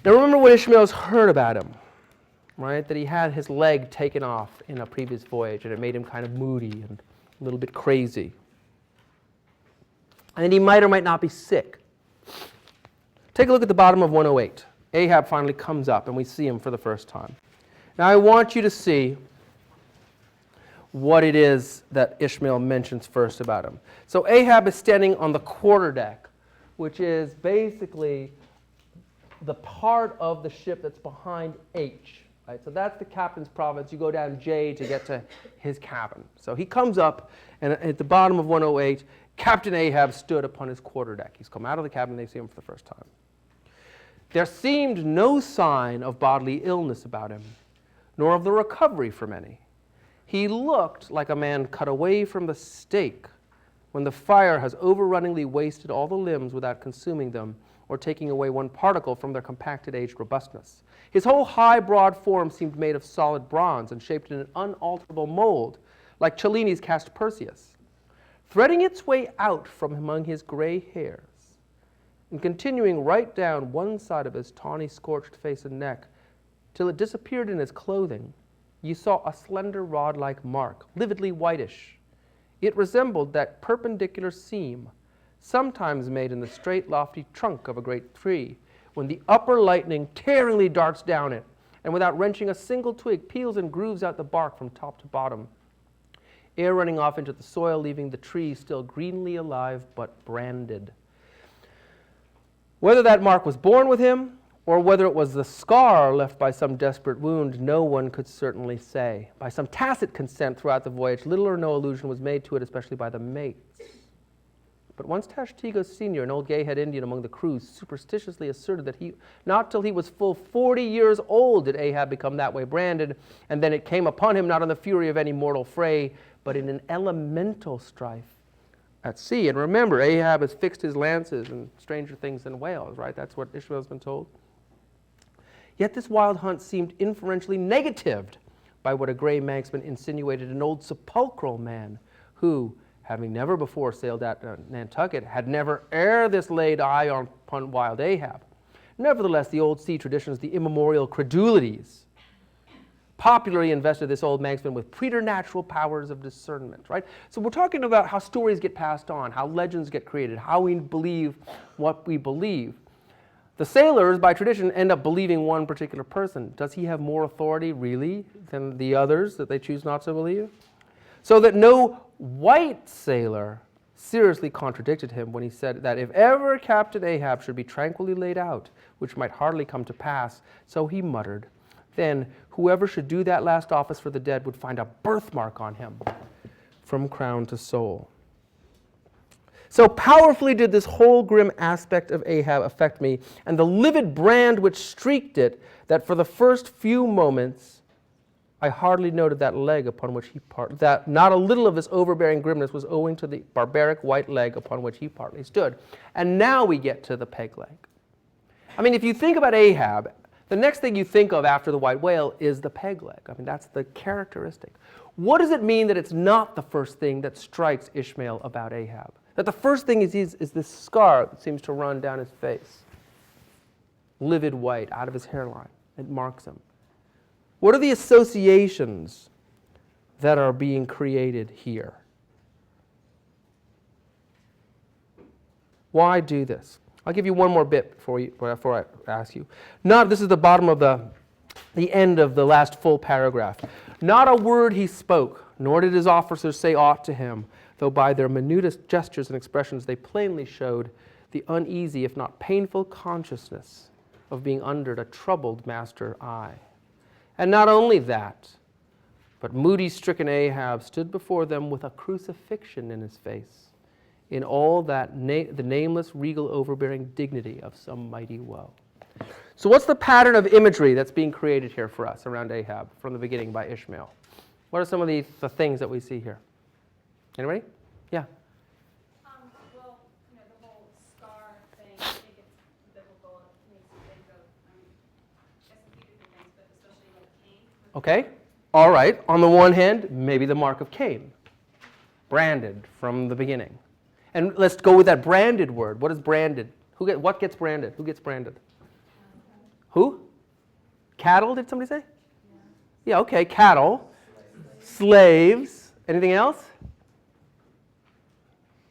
Now remember what Ishmael's heard about him. Right, that he had his leg taken off in a previous voyage, and it made him kind of moody and a little bit crazy. And he might or might not be sick. Take a look at the bottom of 108. Ahab finally comes up, and we see him for the first time. Now I want you to see what it is that Ishmael mentions first about him. So Ahab is standing on the quarterdeck, which is basically the part of the ship that's behind H. Right, so that's the captain's province. You go down J to get to his cabin. So he comes up, and at the bottom of 108, Captain Ahab stood upon his quarterdeck. He's come out of the cabin, they see him for the first time. There seemed no sign of bodily illness about him, nor of the recovery from any. He looked like a man cut away from the stake, when the fire has overrunningly wasted all the limbs without consuming them, or taking away one particle from their compacted aged robustness. His whole high, broad form seemed made of solid bronze and shaped in an unalterable mold, like Cellini's cast Perseus, threading its way out from among his gray hairs, and continuing right down one side of his tawny, scorched face and neck, till it disappeared in his clothing. You saw a slender rod-like mark, lividly whitish. It resembled that perpendicular seam, sometimes made in the straight, lofty trunk of a great tree, when the upper lightning tearingly darts down it, and without wrenching a single twig, peels and grooves out the bark from top to bottom, air running off into the soil, leaving the tree still greenly alive but branded. Whether that mark was born with him, or whether it was the scar left by some desperate wound, no one could certainly say. By some tacit consent throughout the voyage, little or no allusion was made to it, especially by the mates. But once Tashtego Sr., an old gay-head Indian among the crew, superstitiously asserted that not till he was full 40 years old did Ahab become that way branded, and then it came upon him not in the fury of any mortal fray, but in an elemental strife at sea. And remember, Ahab has fixed his lances and stranger things than whales, right? That's what Ishmael's been told. Yet this wild hunt seemed inferentially negatived by what a gray Manxman insinuated, an old sepulchral man who, having never before sailed at Nantucket, had never ere this laid eye upon wild Ahab. Nevertheless, the old sea traditions, the immemorial credulities, popularly invested this old Manxman with preternatural powers of discernment, right? So we're talking about how stories get passed on, how legends get created, how we believe what we believe. The sailors, by tradition, end up believing one particular person. Does he have more authority, really, than the others that they choose not to believe? So that no white sailor seriously contradicted him when he said that if ever Captain Ahab should be tranquilly laid out, which might hardly come to pass, so he muttered, then whoever should do that last office for the dead would find a birthmark on him from crown to sole. So powerfully did this whole grim aspect of Ahab affect me, and the livid brand which streaked it, that for the first few moments I hardly noted that leg upon which he that not a little of this overbearing grimness was owing to the barbaric white leg upon which he partly stood. And now we get to the peg leg. I mean, if you think about Ahab, the next thing you think of after the white whale is the peg leg. I mean, that's the characteristic. What does it mean that it's not the first thing that strikes Ishmael about Ahab? That the first thing is this scar that seems to run down his face. Livid white, out of his hairline. It marks him. What are the associations that are being created here? Why do this? I'll give you one more bit before I ask you. This is the bottom of the end of the last full paragraph. Not a word he spoke, nor did his officers say aught to him, though by their minutest gestures and expressions they plainly showed the uneasy, if not painful, consciousness of being under a troubled master eye. And not only that, but moody, stricken Ahab stood before them with a crucifixion in his face, in all that the nameless, regal, overbearing dignity of some mighty woe. So what's the pattern of imagery that's being created here for us around Ahab from the beginning by Ishmael? What are some of the things that we see here? Anybody? Yeah. Well, the whole scar thing, I think it's biblical. It makes you think of, I guess a few different things, but especially like Cain. Okay. All right. On the one hand, maybe the mark of Cain, branded from the beginning. And let's go with that branded word. What is branded? What gets branded? Who gets branded? Who? Cattle, did somebody say? Yeah, okay, cattle. Slaves. Anything else?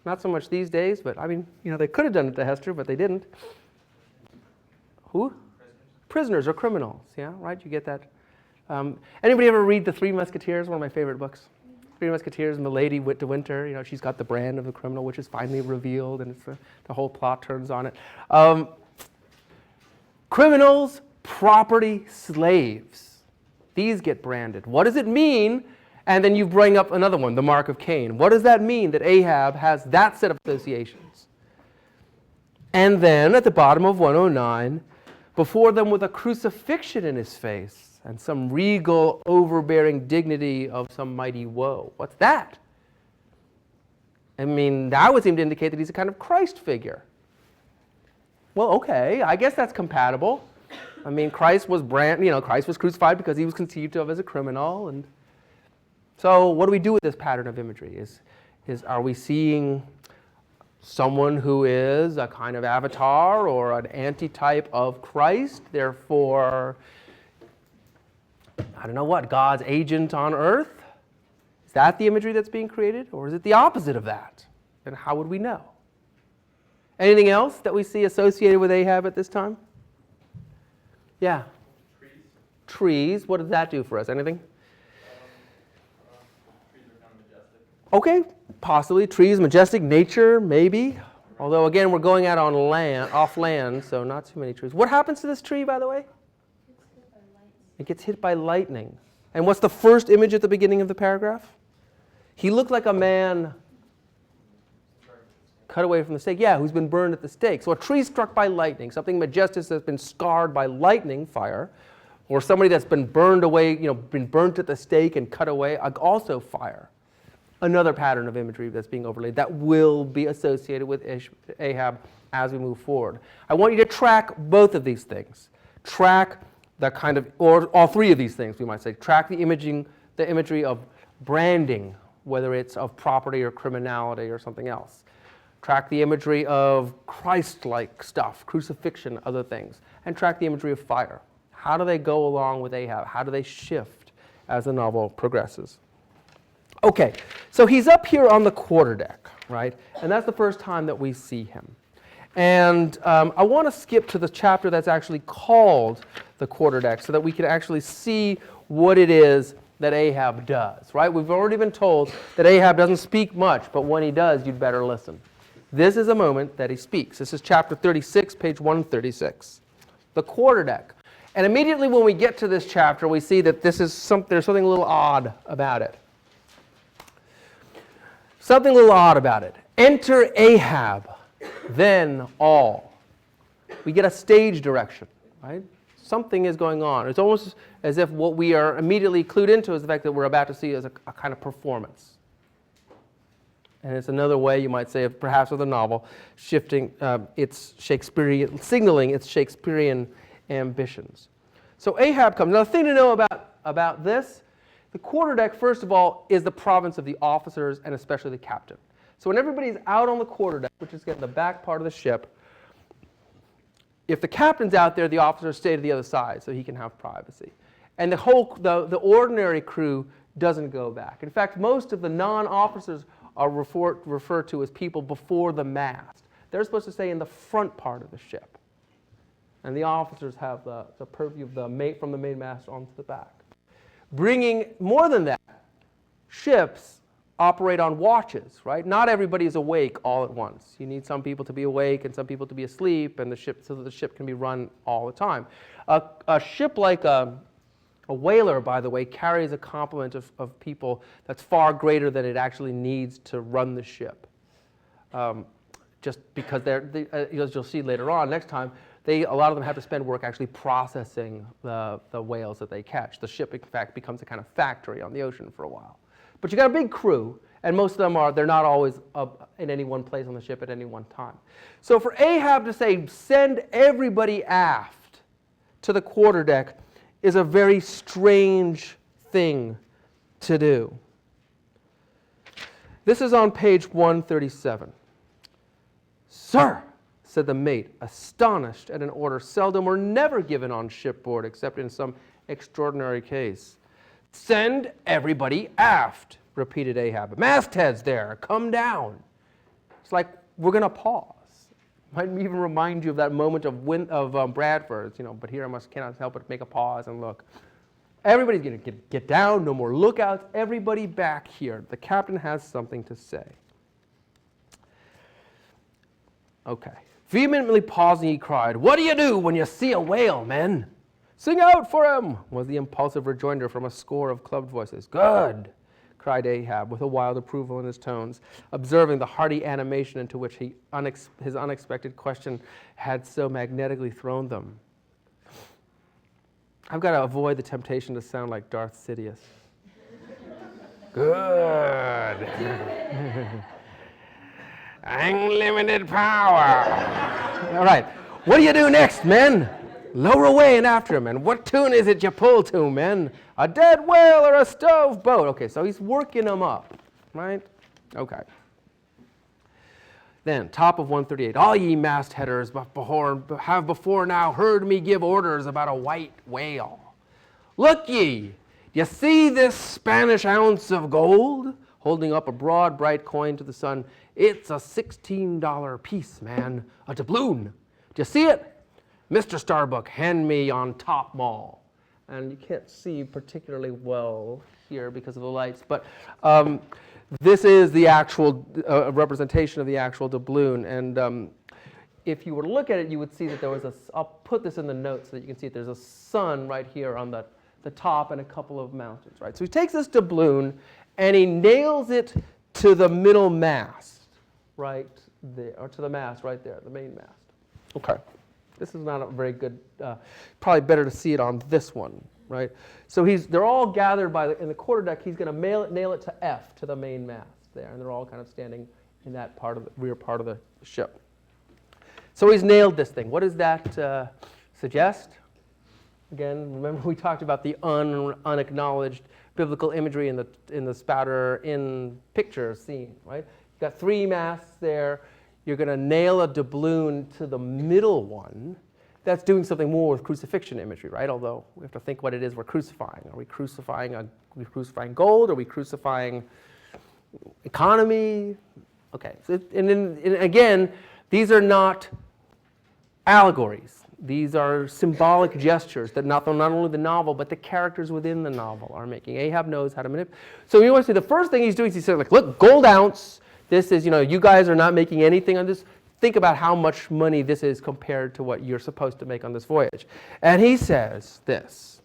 Not so much these days, but I mean, they could have done it to Hester, but they didn't. Who? Prisoners or criminals, yeah, right? You get that. Anybody ever read The Three Musketeers? One of my favorite books. Three Musketeers, Milady de Winter, she's got the brand of the criminal, which is finally revealed, and the whole plot turns on it. Criminals, property, slaves. These get branded. What does it mean? And then you bring up another one, the mark of Cain. What does that mean that Ahab has that set of associations? And then at the bottom of 109, before them with a crucifixion in his face and some regal, overbearing dignity of some mighty woe. What's that? I mean, that would seem to indicate that he's a kind of Christ figure. Well, okay, I guess that's compatible. I mean, Christ was crucified because he was conceived of as a criminal, and so what do we do with this pattern of imagery? Are we seeing someone who is a kind of avatar or an antitype of Christ, therefore, I don't know what, God's agent on earth? Is that the imagery that's being created, or is it the opposite of that? And how would we know? Anything else that we see associated with Ahab at this time? Yeah. Trees. What does that do for us? Anything? Trees are kind of majestic. Okay, possibly. Trees, majestic, nature, maybe. Although, again, we're going out on land, off land, so not too many trees. What happens to this tree, by the way? It gets hit by lightning. And what's the first image at the beginning of the paragraph? He looked like a man cut away from the stake. Yeah, who's been burned at the stake. So a tree struck by lightning, something majestic that's been scarred by lightning, fire, or somebody that's been burned away, been burnt at the stake and cut away, also fire. Another pattern of imagery that's being overlaid that will be associated with Ahab as we move forward. I want you to track both of these things. Track the kind of, or all three of these things, we might say. Track the imagery of branding, whether it's of property or criminality or something else. Track the imagery of Christ-like stuff, crucifixion, other things. And track the imagery of fire. How do they go along with Ahab? How do they shift as the novel progresses? Okay, so he's up here on the quarterdeck, right? And that's the first time that we see him. And I want to skip to the chapter that's actually called the quarterdeck so that we can actually see what it is that Ahab does, right? We've already been told that Ahab doesn't speak much, but when he does, you'd better listen. This is a moment that he speaks. This is chapter 36, page 136. The quarterdeck. And immediately when we get to this chapter, we see that there's something a little odd about it. Something a little odd about it. Enter Ahab, then all. We get a stage direction, right? Something is going on. It's almost as if what we are immediately clued into is the fact that we're about to see as a kind of performance. And it's another way, you might say, perhaps of the novel, shifting its Shakespearean, signaling its Shakespearean ambitions. So Ahab comes. Now, the thing to know about this, the quarterdeck, first of all, is the province of the officers and especially the captain. So when everybody's out on the quarterdeck, which is again the back part of the ship, if the captain's out there, the officers stay to the other side so he can have privacy. And the ordinary crew doesn't go back. In fact, most of the non-officers are referred to as people before the mast. They're supposed to stay in the front part of the ship. And the officers have the purview of from the main mast onto the back. Bringing more than that, ships operate on watches, right? Not everybody is awake all at once. You need some people to be awake and some people to be asleep, and so that the ship can be run all the time. A ship like a whaler, by the way, carries a complement of people that's far greater than it actually needs to run the ship. Just because as you'll see later on, next time, a lot of them have to spend work actually processing the whales that they catch. The ship, in fact, becomes a kind of factory on the ocean for a while. But you got a big crew, and most of them they're not always in any one place on the ship at any one time. So for Ahab to say, send everybody aft to the quarterdeck, is a very strange thing to do. This is on page 137. Sir, said the mate, astonished at an order seldom or never given on shipboard except in some extraordinary case. Send everybody aft, repeated Ahab. Mastheads there, come down. It's like we're going to pause. Might even remind you of that moment of Bradford's, but here cannot help but make a pause and look. Everybody's going to get down, no more lookouts, everybody back here. The captain has something to say. Okay. Vehemently pausing, he cried, "What do you do when you see a whale, men?" "Sing out for him," was the impulsive rejoinder from a score of clubbed voices. "Good," cried Ahab with a wild approval in his tones, observing the hearty animation into which his unexpected question had so magnetically thrown them. I've got to avoid the temptation to sound like Darth Sidious. Good. Unlimited power. All right. What do you do next, men? Lower away and after him. And what tune is it you pull to, men? A dead whale or a stove boat? Okay, so he's working them up, right? Okay. Then, top of 138. All ye mastheaders have before now heard me give orders about a white whale. Look ye, you see this Spanish ounce of gold? Holding up a broad, bright coin to the sun. It's a $16 piece, man. A doubloon. Do you see it? Mr. Starbuck, hand me on top mall. And you can't see particularly well here because of the lights, but this is the actual representation of the actual doubloon. And if you were to look at it, you would see that there was I'll put this in the notes so that you can see it. There's a sun right here on the top and a couple of mountains, right? So he takes this doubloon and he nails it to the middle mast, right there, or to the mast right there, the main mast. Okay. This is not a very good, probably better to see it on this one, right? So they're all gathered in the quarterdeck. He's going to nail it to F, to the main mast there, and they're all kind of standing in that part of the rear part of the ship. So he's nailed this thing. What does that suggest? Again, remember we talked about the unacknowledged biblical imagery in the spouter in picture scene, right? You've got 3 masts there. You're going to nail a doubloon to the middle one. That's doing something more with crucifixion imagery, right? Although we have to think what it is we're crucifying. Are we crucifying gold? Are we crucifying economy? Okay. So, and again, these are not allegories. These are symbolic gestures that not only the novel, but the characters within the novel are making. Ahab knows how to manipulate. So you want to see the first thing he's doing is he's saying, like, look, gold ounce. This is, you guys are not making anything on this. Think about how much money this is compared to what you're supposed to make on this voyage. And he says this.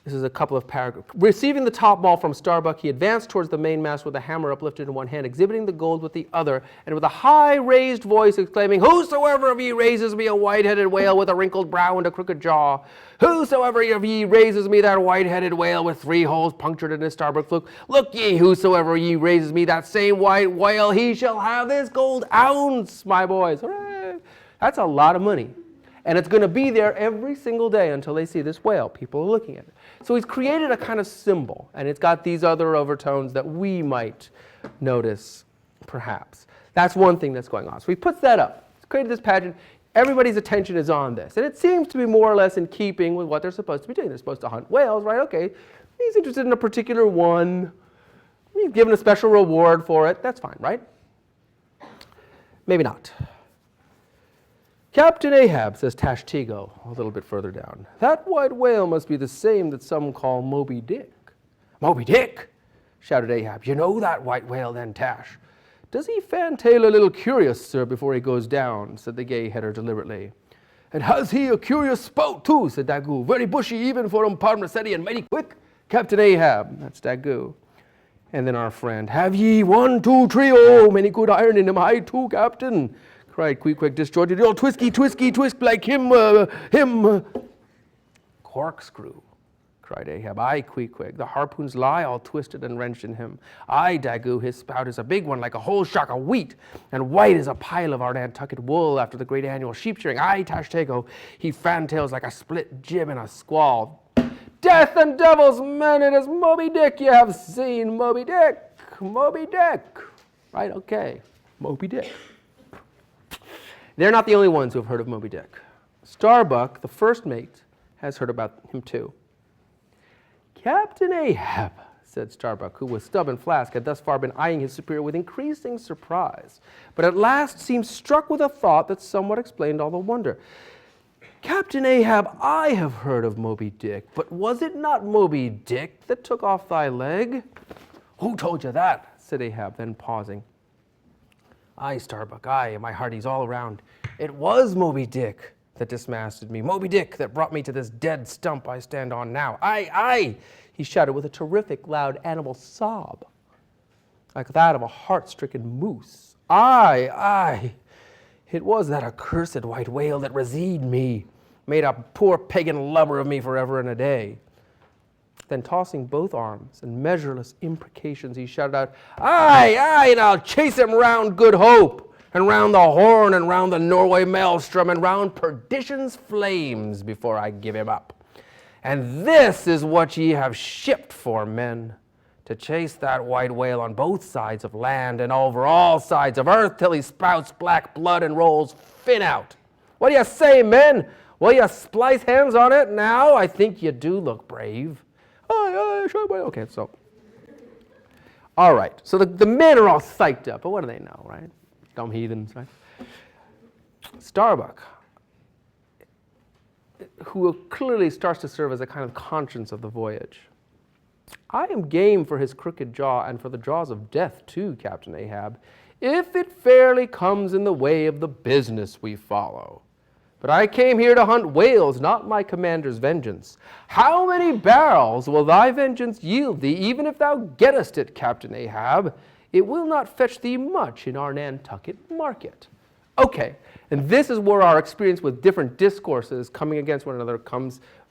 This is a couple of paragraphs. Receiving the top ball from Starbuck, he advanced towards the mainmast with a hammer uplifted in one hand, exhibiting the gold with the other, and with a high raised voice exclaiming, "Whosoever of ye raises me a white-headed whale with a wrinkled brow and a crooked jaw, whosoever of ye raises me that white-headed whale with 3 holes punctured in his starboard fluke, look ye, whosoever ye raises me that same white whale, he shall have this gold ounce, my boys." Hooray! That's a lot of money. And it's going to be there every single day until they see this whale. People are looking at it. So he's created a kind of symbol, and it's got these other overtones that we might notice, perhaps. That's one thing that's going on. So he puts that up. He's created this pageant. Everybody's attention is on this. And it seems to be more or less in keeping with what they're supposed to be doing. They're supposed to hunt whales, right? Okay, he's interested in a particular one. He's given a special reward for it. That's fine, right? Maybe not. "Captain Ahab," says Tashtego a little bit further down, "that white whale must be the same that some call Moby-Dick." "Moby-Dick?" shouted Ahab. "You know that white whale then, Tash?" "Does he fantail a little curious, sir, before he goes down?" said the gay-header deliberately. "And has he a curious spout, too?" said Daggoo. "Very bushy even for Parmacetti and mighty quick, Captain Ahab." That's Daggoo. And then our friend, "Have ye 1, 2, 3, oh, many good iron in him, high too, Captain," cried Queequeg disjointed. "Oh, twisky, twist like him. "Corkscrew," cried Ahab. "Aye, Queequeg, the harpoons lie all twisted and wrenched in him. Aye, Daggoo, his spout is a big one like a whole shock of wheat, and white as a pile of our Nantucket wool after the great annual sheep shearing. Aye, Tashtego, he fantails like a split jib in a squall. Death and devil's men, it is Moby-Dick you have seen, Moby-Dick, Moby-Dick." Right, okay, Moby-Dick. They're not the only ones who have heard of Moby-Dick. Starbuck, the first mate, has heard about him too. "Captain Ahab," said Starbuck, who with Stubb and Flask had thus far been eyeing his superior with increasing surprise, but at last seemed struck with a thought that somewhat explained all the wonder. "Captain Ahab, I have heard of Moby-Dick, but was it not Moby-Dick that took off thy leg?" "Who told you that?" said Ahab, then pausing. "Aye, Starbuck, aye, my hearties all around. It was Moby-Dick that dismasted me. Moby-Dick that brought me to this dead stump I stand on now. Aye, aye," he shouted with a terrific loud animal sob, like that of a heart-stricken moose. "Aye, aye. It was that accursed white whale that received me, made a poor pagan lubber of me forever and a day. Then tossing both arms in measureless imprecations, he shouted out, Aye, aye, and I'll chase him round Good Hope, and round the Horn, and round the Norway Maelstrom, and round perdition's flames before I give him up. And this is what ye have shipped for, men, to chase that white whale on both sides of land and over all sides of earth till he spouts black blood and rolls fin out. What do you say, men? Will you splice hands on it now? I think you do look brave. Okay, so. All right, so the men are all psyched up, but what do they know, right? Dumb heathens, right? Starbuck, who clearly starts to serve as a kind of conscience of the voyage. I am game for his crooked jaw and for the jaws of death too, Captain Ahab, if it fairly comes in the way of the business we follow. But I came here to hunt whales, not my commander's vengeance. How many barrels will thy vengeance yield thee, even if thou gettest it, Captain Ahab? It will not fetch thee much in our Nantucket market. Okay, and this is where our experience with different discourses coming against one another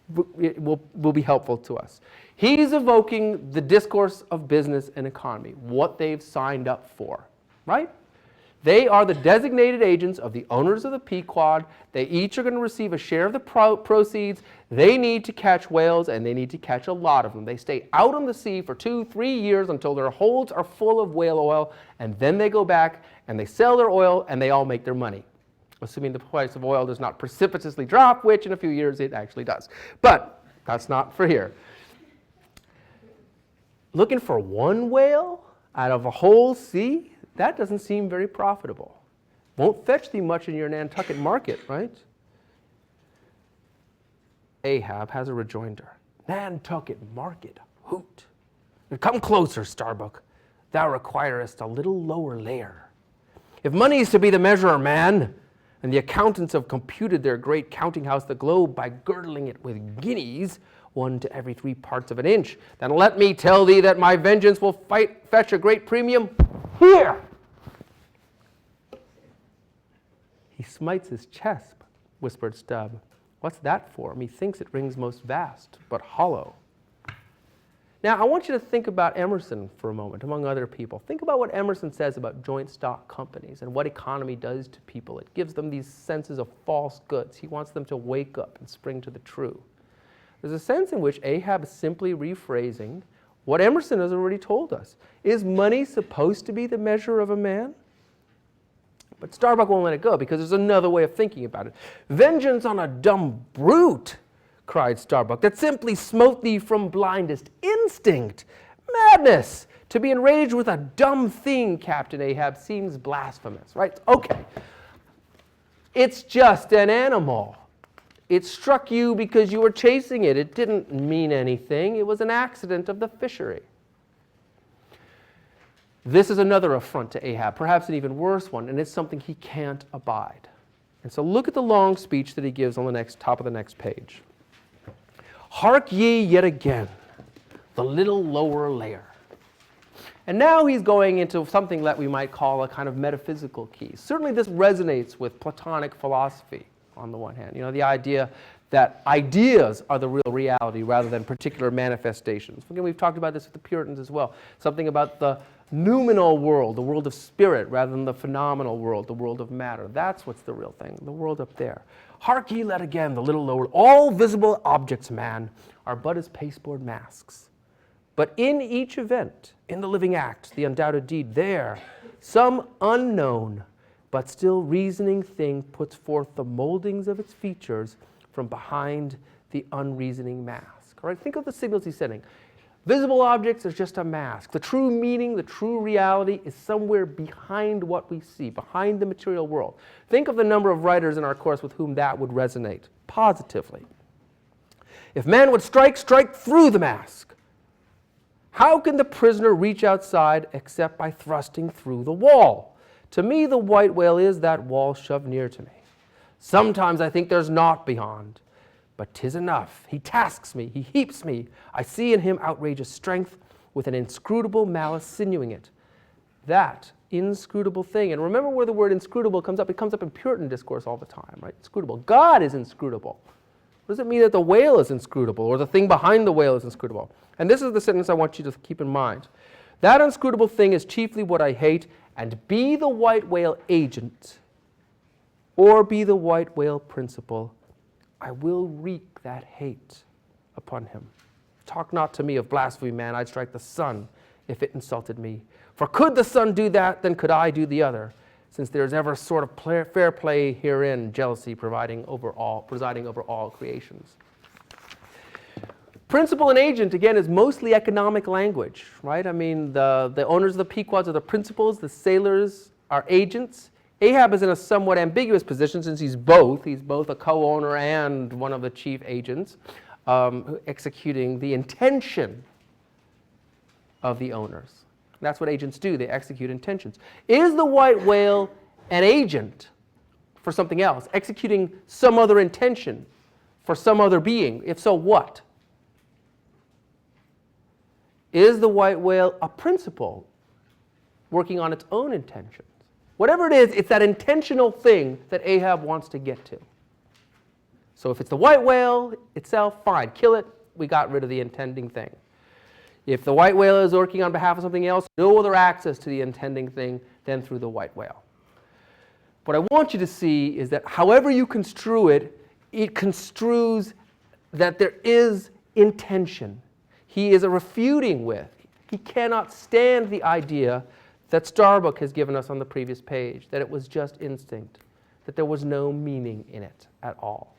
will be helpful to us. He's evoking the discourse of business and economy, what they've signed up for, right? They are the designated agents of the owners of the Pequod. They each are going to receive a share of the proceeds. They need to catch whales, and they need to catch a lot of them. They stay out on the sea for 2-3 years until their holds are full of whale oil, and then they go back and they sell their oil, and they all make their money, assuming the price of oil does not precipitously drop, which in a few years it actually does. But that's not for here. Looking for one whale out of a whole sea? That doesn't seem very profitable. Won't fetch thee much in your Nantucket market, right? Ahab has a rejoinder. Nantucket market, hoot. Come closer, Starbuck. Thou requirest a little lower layer. If money is to be the measurer, man, and the accountants have computed their great counting house, the globe, by girdling it with guineas, 1 to every 3 parts of an inch, then let me tell thee that my vengeance will fetch a great premium here. He smites his chest, whispered Stubb. What's that for? Methinks it rings most vast, but hollow. Now, I want you to think about Emerson for a moment, among other people. Think about what Emerson says about joint stock companies and what economy does to people. It gives them these senses of false goods. He wants them to wake up and spring to the true. There's a sense in which Ahab is simply rephrasing what Emerson has already told us. Is money supposed to be the measure of a man? But Starbuck won't let it go because there's another way of thinking about it. Vengeance on a dumb brute, cried Starbuck, that simply smote thee from blindest instinct. Madness! To be enraged with a dumb thing, Captain Ahab, seems blasphemous, right? Okay. It's just an animal. It struck you because you were chasing it. It didn't mean anything. It was an accident of the fishery. This is another affront to Ahab, perhaps an even worse one, and it's something he can't abide. And so look at the long speech that he gives on the top of the next page. Hark ye yet again, the little lower layer. And now he's going into something that we might call a kind of metaphysical key. Certainly this resonates with Platonic philosophy on the one hand. You know, the idea that ideas are the real reality rather than particular manifestations. Again, we've talked about this with the Puritans as well. Something about the noumenal world, the world of spirit, rather than the phenomenal world, the world of matter. That's what's the real thing, the world up there. Hark ye yet again, the little lower. All visible objects, man, are but as pasteboard masks. But in each event, in the living act, the undoubted deed, there, some unknown but still reasoning thing puts forth the moldings of its features from behind the unreasoning mask. All right, think of the signals he's sending. Visible objects is just a mask. The true meaning, the true reality is somewhere behind what we see, behind the material world. Think of the number of writers in our course with whom that would resonate positively. If man would strike, strike through the mask. How can the prisoner reach outside except by thrusting through the wall? To me, the white whale is that wall shoved near to me. Sometimes I think there's naught beyond. But 'tis enough. He tasks me. He heaps me. I see in him outrageous strength with an inscrutable malice sinewing it. That inscrutable thing. And remember where the word inscrutable comes up. It comes up in Puritan discourse all the time, right? Inscrutable. God is inscrutable. What does it mean that the whale is inscrutable or the thing behind the whale is inscrutable? And this is the sentence I want you to keep in mind. That inscrutable thing is chiefly what I hate, and be the white whale agent or be the white whale principle, I will wreak that hate upon him. Talk not to me of blasphemy, man. I'd strike the sun if it insulted me. For could the sun do that, then could I do the other, since there is ever a sort of fair play herein, jealousy presiding over all creations. Principal and agent, again, is mostly economic language, right? I mean, the owners of the Pequods are the principals, the sailors are agents. Ahab is in a somewhat ambiguous position since he's both. He's both a co-owner and one of the chief agents, executing the intention of the owners. That's what agents do. They execute intentions. Is the white whale an agent for something else, executing some other intention for some other being? If so, what? Is the white whale a principle working on its own intentions? Whatever it is, it's that intentional thing that Ahab wants to get to. So if it's the white whale itself, fine, kill it. We got rid of the intending thing. If the white whale is working on behalf of something else, no other access to the intending thing than through the white whale. What I want you to see is that however you construe it, it construes that there is intention. He is refuting with. He cannot stand the idea that Starbuck has given us on the previous page, that it was just instinct, that there was no meaning in it at all.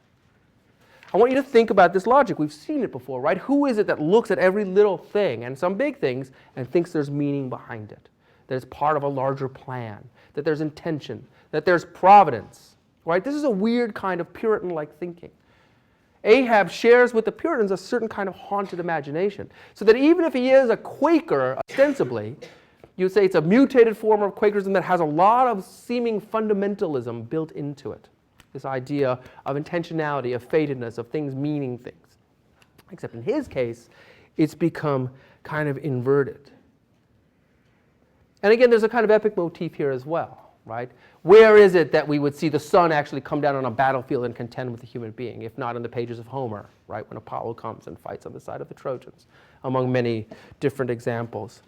I want you to think about this logic. We've seen it before, right? Who is it that looks at every little thing and some big things and thinks there's meaning behind it, that it's part of a larger plan, that there's intention, that there's providence, right? This is a weird kind of Puritan-like thinking. Ahab shares with the Puritans a certain kind of haunted imagination, so that even if he is a Quaker, ostensibly, you would say it's a mutated form of Quakerism that has a lot of seeming fundamentalism built into it. This idea of intentionality, of fatedness, of things meaning things. Except in his case, it's become kind of inverted. And again, there's a kind of epic motif here as well, right? Where is it that we would see the sun actually come down on a battlefield and contend with a human being, if not in the pages of Homer, right, when Apollo comes and fights on the side of the Trojans, among many different examples.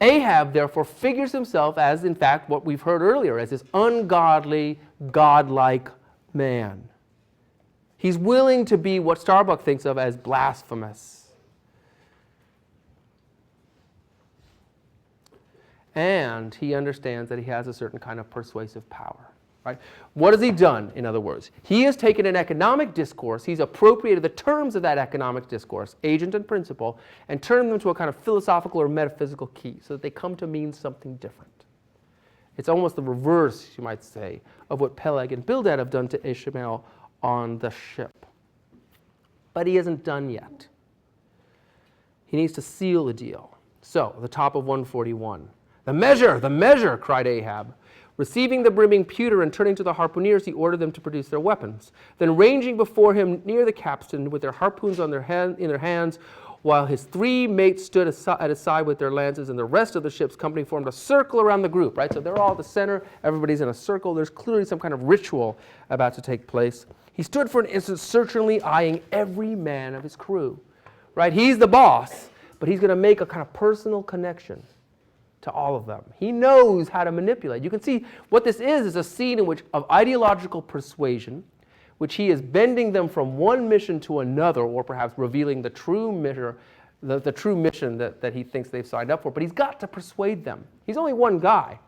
Ahab, therefore, figures himself as, in fact, what we've heard earlier, as this ungodly, godlike man. He's willing to be what Starbuck thinks of as blasphemous. And he understands that he has a certain kind of persuasive power. Right? What has he done, in other words? He has taken an economic discourse, he's appropriated the terms of that economic discourse, agent and principle, and turned them to a kind of philosophical or metaphysical key so that they come to mean something different. It's almost the reverse, you might say, of what Peleg and Bildad have done to Ishmael on the ship. But he isn't done yet. He needs to seal the deal. So, the top of 141. The measure, cried Ahab. Receiving the brimming pewter and turning to the harpooneers, he ordered them to produce their weapons. Then ranging before him near the capstan with their harpoons in their hands, while his three mates stood at his side with their lances, and the rest of the ship's company formed a circle around the group, right? So they're all at the center, everybody's in a circle. There's clearly some kind of ritual about to take place. He stood for an instant searchingly eyeing every man of his crew, right? He's the boss, but he's going to make a kind of personal connection to all of them. He knows how to manipulate. You can see what this is a scene in which of ideological persuasion, which he is bending them from one mission to another, or perhaps revealing the true mission, the true mission that he thinks they've signed up for. But he's got to persuade them. He's only one guy.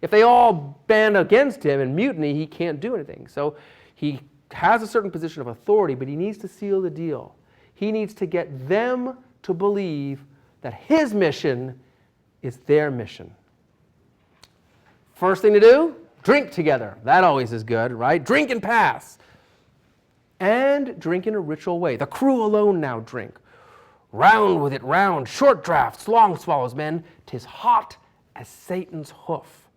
If they all band against him and mutiny, he can't do anything. So he has a certain position of authority, but he needs to seal the deal. He needs to get them to believe that his mission is their mission. First thing to do, drink together. That always is good, right? Drink and pass. And drink in a ritual way. The crew alone now drink. Round with it, round. Short draughts, long swallows, men. 'Tis hot as Satan's hoof.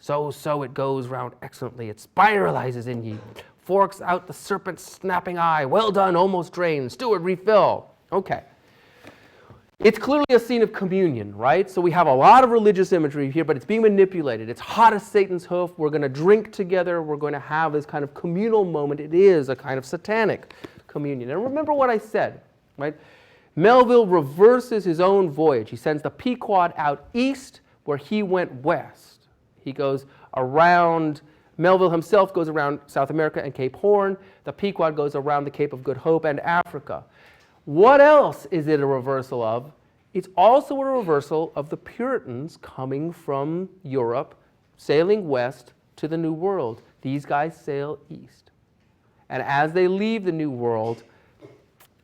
So it goes round excellently. It spiralizes in ye. Forks out the serpent's snapping eye. Well done, almost drained. Steward, refill. Okay. It's clearly a scene of communion, right? So we have a lot of religious imagery here, but it's being manipulated. It's hot as Satan's hoof. We're going to drink together. We're going to have this kind of communal moment. It is a kind of satanic communion. And remember what I said, right? Melville reverses his own voyage. He sends the Pequod out east where he went west. He goes around, Melville himself goes around South America and Cape Horn. The Pequod goes around the Cape of Good Hope and Africa. What else is it a reversal of? It's also a reversal of the Puritans coming from Europe, sailing west to the New World. These guys sail east. And as they leave the New World,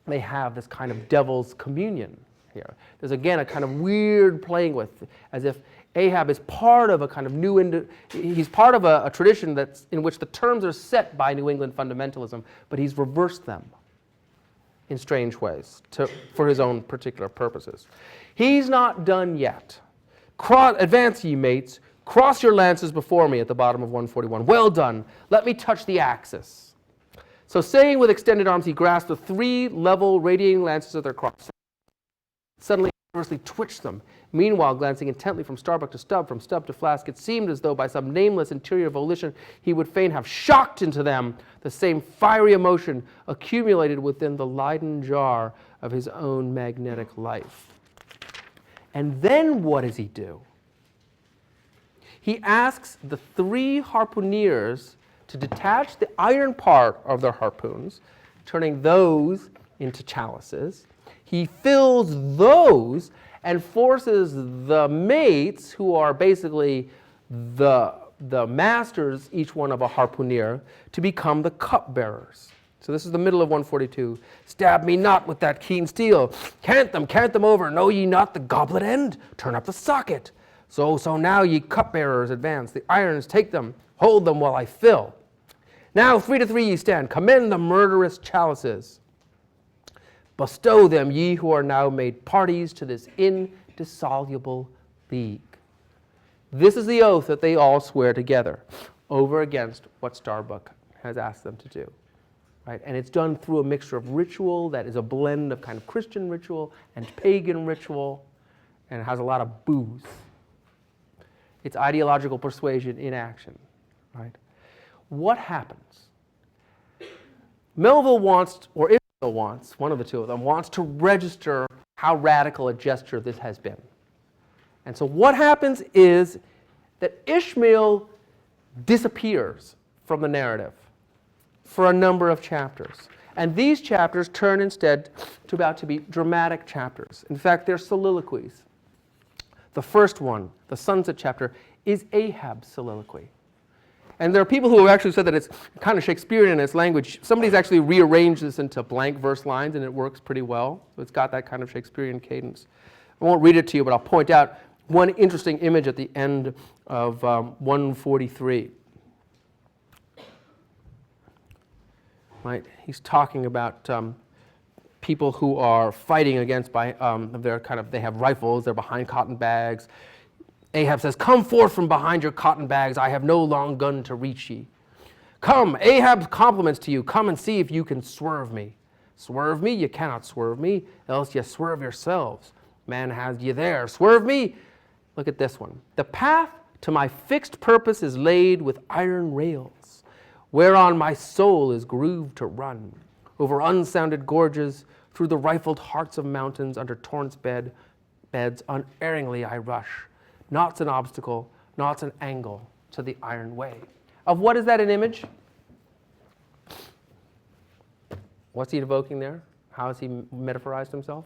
they have this kind of devil's communion here. There's again a kind of weird playing with, as if Ahab is part of a kind of he's part of a tradition that's in which the terms are set by New England fundamentalism, but he's reversed them in strange ways for his own particular purposes. He's not done yet. Advance, ye mates, cross your lances before me at the bottom of 141. Well done, let me touch the axis. So saying with extended arms, he grasped the 3 level radiating lances of their cross. Suddenly, nervously twitched them. Meanwhile, glancing intently from Starbuck to Stubb, from Stubb to Flask, it seemed as though by some nameless interior volition he would fain have shocked into them the same fiery emotion accumulated within the Leyden jar of his own magnetic life. And then what does he do? He asks the 3 harpooneers to detach the iron part of their harpoons, turning those into chalices. He fills those and forces the mates, who are basically the masters, each one of a harpooneer, to become the cupbearers. So this is the middle of 142. Stab me not with that keen steel. Cant them over. Know ye not the goblet end? Turn up the socket. So now ye cupbearers advance. The irons take them. Hold them while I fill. Now 3 to 3 ye stand. Commend the murderous chalices. Bestow them, ye who are now made parties to this indissoluble league. This is the oath that they all swear together over against what Starbuck has asked them to do. Right? And it's done through a mixture of ritual that is a blend of kind of Christian ritual and pagan ritual, and it has a lot of booze. It's ideological persuasion in action. Right? What happens? Melville wants, or wants, one of the two of them, wants to register how radical a gesture this has been. And so what happens is that Ishmael disappears from the narrative for a number of chapters. And these chapters turn instead to be dramatic chapters. In fact, they're soliloquies. The first one, the sunset chapter, is Ahab's soliloquy. And there are people who have actually said that it's kind of Shakespearean in its language. Somebody's actually rearranged this into blank verse lines, and it works pretty well. So it's got that kind of Shakespearean cadence. I won't read it to you, but I'll point out one interesting image at the end of 143. Right? He's talking about people who are fighting against they have rifles, they're behind cotton bags. Ahab says, come forth from behind your cotton bags, I have no long gun to reach ye. Come, Ahab's compliments to you, come and see if you can swerve me. Swerve me? You cannot swerve me, else ye swerve yourselves. Man has ye there. Swerve me? Look at this one. The path to my fixed purpose is laid with iron rails, whereon my soul is grooved to run. Over unsounded gorges, through the rifled hearts of mountains, under torrents' beds, unerringly I rush. Naught's an obstacle, naught's an angle to the iron way. Of what is that an image? What's he evoking there? How has he metaphorized himself?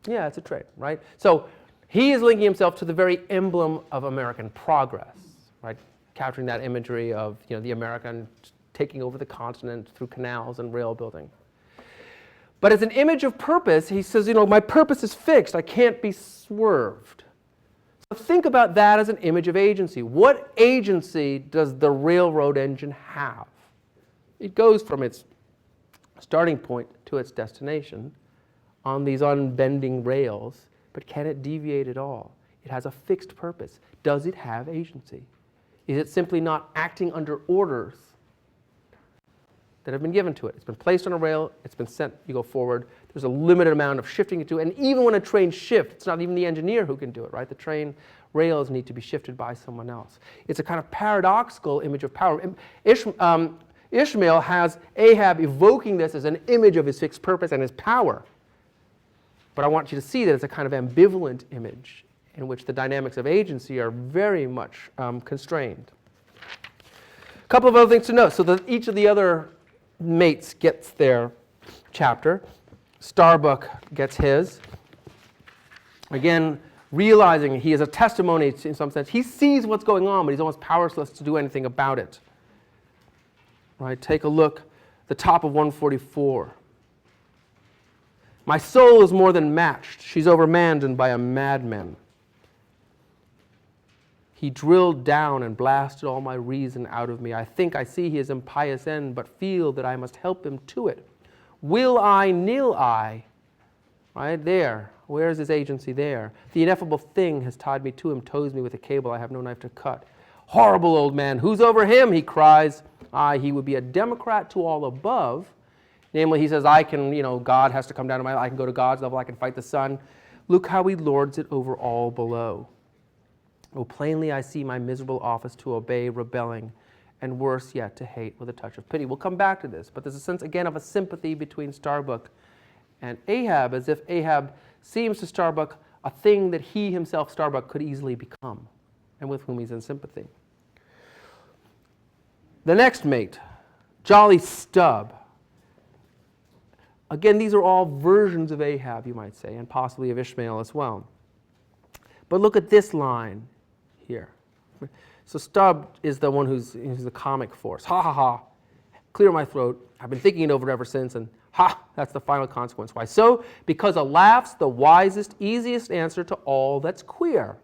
Yeah, it's a trade, right? So he is linking himself to the very emblem of American progress, right? Capturing that imagery of the American taking over the continent through canals and rail building. But as an image of purpose, he says, my purpose is fixed. I can't be swerved. Think about that as an image of agency. What agency does the railroad engine have? It goes from its starting point to its destination on these unbending rails, but can it deviate at all? It has a fixed purpose. Does it have agency? Is it simply not acting under orders that have been given to it? It's been placed on a rail, it's been sent, you go forward. There's a limited amount of shifting to do. And even when a train shifts, it's not even the engineer who can do it, right? The train rails need to be shifted by someone else. It's a kind of paradoxical image of power. Ishmael has Ahab evoking this as an image of his fixed purpose and his power. But I want you to see that it's a kind of ambivalent image in which the dynamics of agency are very much constrained. A couple of other things to note. So that each of the other mates gets their chapter. Starbuck gets his. Again, realizing he is a testimony in some sense. He sees what's going on, but he's almost powerless to do anything about it. Right? Take a look, the top of 144. My soul is more than matched. She's overmanned by a madman. He drilled down and blasted all my reason out of me. I think I see his impious end, but feel that I must help him to it. Will I, nil I? Right there. Where is his agency there? The ineffable thing has tied me to him, tows me with a cable I have no knife to cut. Horrible old man, who's over him? He cries. Aye, he would be a Democrat to all above. Namely, he says, I can, God has to come down to I can go to God's level, I can fight the sun. Look how he lords it over all below. Oh, plainly I see my miserable office to obey, rebelling, and worse yet, to hate with a touch of pity. We'll come back to this, but there's a sense, again, of a sympathy between Starbuck and Ahab, as if Ahab seems to Starbuck a thing that he himself, Starbuck, could easily become, and with whom he's in sympathy. The next mate, Jolly Stub. Again, these are all versions of Ahab, you might say, and possibly of Ishmael as well. But look at this line here. So Stubb is the one who's the comic force. Ha ha ha, clear my throat. I've been thinking it over ever since, and ha, that's the final consequence. Why so? Because a laugh's the wisest, easiest answer to all that's queer.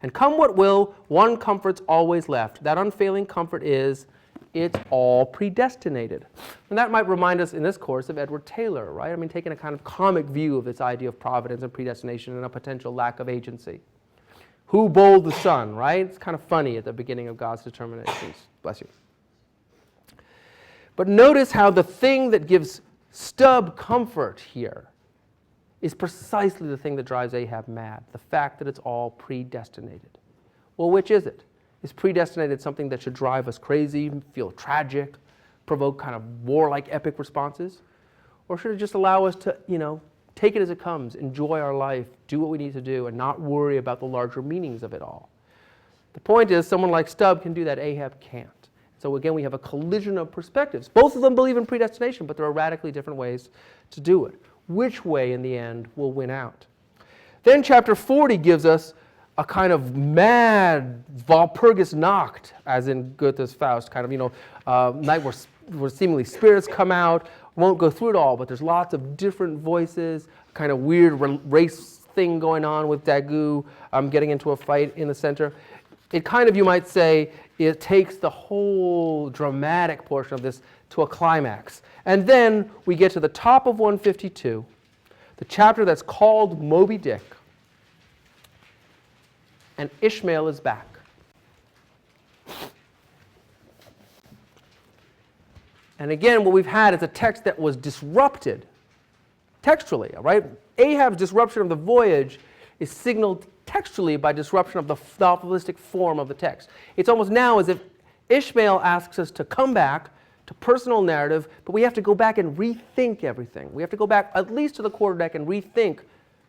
And come what will, one comfort's always left. That unfailing comfort is, it's all predestinated. And that might remind us in this course of Edward Taylor, right? I mean, taking a kind of comic view of this idea of providence and predestination and a potential lack of agency. Who bowled the sun, right? It's kind of funny at the beginning of God's determinations. Bless you. But notice how the thing that gives Stubb comfort here is precisely the thing that drives Ahab mad, the fact that it's all predestinated. Well, which is it? Is predestinated something that should drive us crazy, feel tragic, provoke kind of warlike epic responses? Or should it just allow us to, take it as it comes, enjoy our life, do what we need to do, and not worry about the larger meanings of it all? The point is, someone like Stubb can do that, Ahab can't. So again, we have a collision of perspectives. Both of them believe in predestination, but there are radically different ways to do it. Which way, in the end, will win out? Then chapter 40 gives us a kind of mad Walpurgis Nacht, as in Goethe's Faust, kind of, night where seemingly spirits come out. Won't go through it all, but there's lots of different voices, kind of weird race thing going on with Dagu getting into a fight in the center. It kind of, you might say, it takes the whole dramatic portion of this to a climax. And then we get to the top of 152, the chapter that's called Moby-Dick, and Ishmael is back. And again, what we've had is a text that was disrupted textually, right? Ahab's disruption of the voyage is signaled textually by disruption of the novelistic form of the text. It's almost now as if Ishmael asks us to come back to personal narrative, but we have to go back and rethink everything. We have to go back at least to the quarterdeck and rethink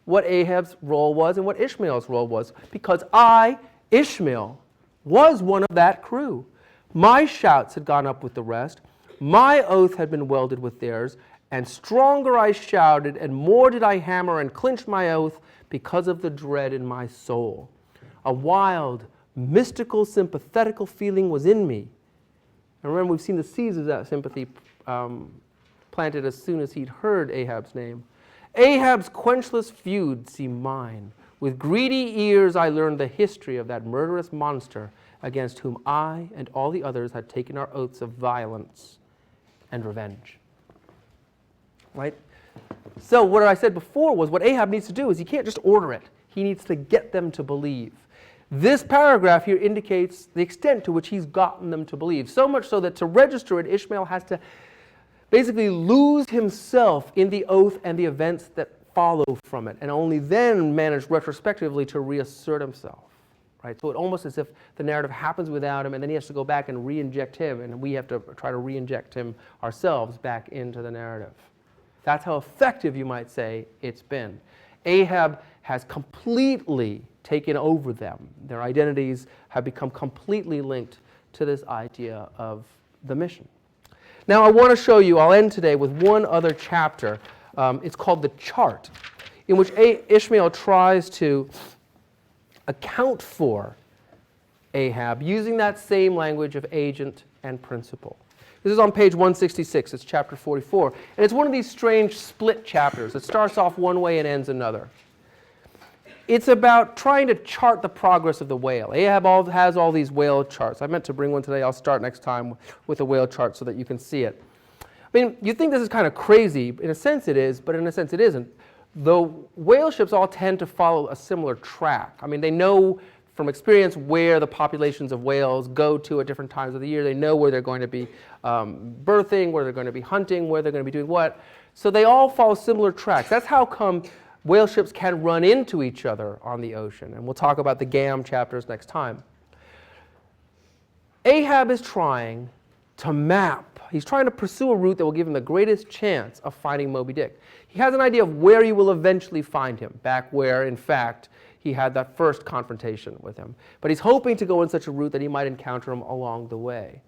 what Ahab's role was and what Ishmael's role was, because I, Ishmael, was one of that crew. My shouts had gone up with the rest. My oath had been welded with theirs, and stronger I shouted, and more did I hammer and clinch my oath because of the dread in my soul. A wild, mystical, sympathetical feeling was in me. And remember, we've seen the seeds of that sympathy planted as soon as he'd heard Ahab's name. Ahab's quenchless feud seemed mine. With greedy ears I learned the history of that murderous monster against whom I and all the others had taken our oaths of violence and revenge. Right? So what I said before was what Ahab needs to do is he can't just order it. He needs to get them to believe. This paragraph here indicates the extent to which he's gotten them to believe. So much so that to register it, Ishmael has to basically lose himself in the oath and the events that follow from it, and only then manage retrospectively to reassert himself. Right? So it almost as if the narrative happens without him, and then he has to go back and re-inject him, and we have to try to re-inject him ourselves back into the narrative. That's how effective, you might say, it's been. Ahab has completely taken over them. Their identities have become completely linked to this idea of the mission. Now I want to show you, I'll end today with one other chapter. It's called The Chart, in which Ishmael tries to account for Ahab using that same language of agent and principal. This is on page 166, it's chapter 44, and it's one of these strange split chapters. It starts off one way and ends another. It's about trying to chart the progress of the whale. Ahab has all these whale charts. I meant to bring one today. I'll start next time with a whale chart so that you can see it. I mean, you think this is kind of crazy. In a sense it is, but in a sense it isn't. The whale ships all tend to follow a similar track. I mean, they know from experience where the populations of whales go to at different times of the year. They know where they're going to be birthing, where they're going to be hunting, where they're going to be doing what. So they all follow similar tracks. That's how come whale ships can run into each other on the ocean. And we'll talk about the Gam chapters next time. Ahab is trying to map. He's trying to pursue a route that will give him the greatest chance of finding Moby-Dick. He has an idea of where he will eventually find him, back where, in fact, he had that first confrontation with him. But he's hoping to go in such a route that he might encounter him along the way.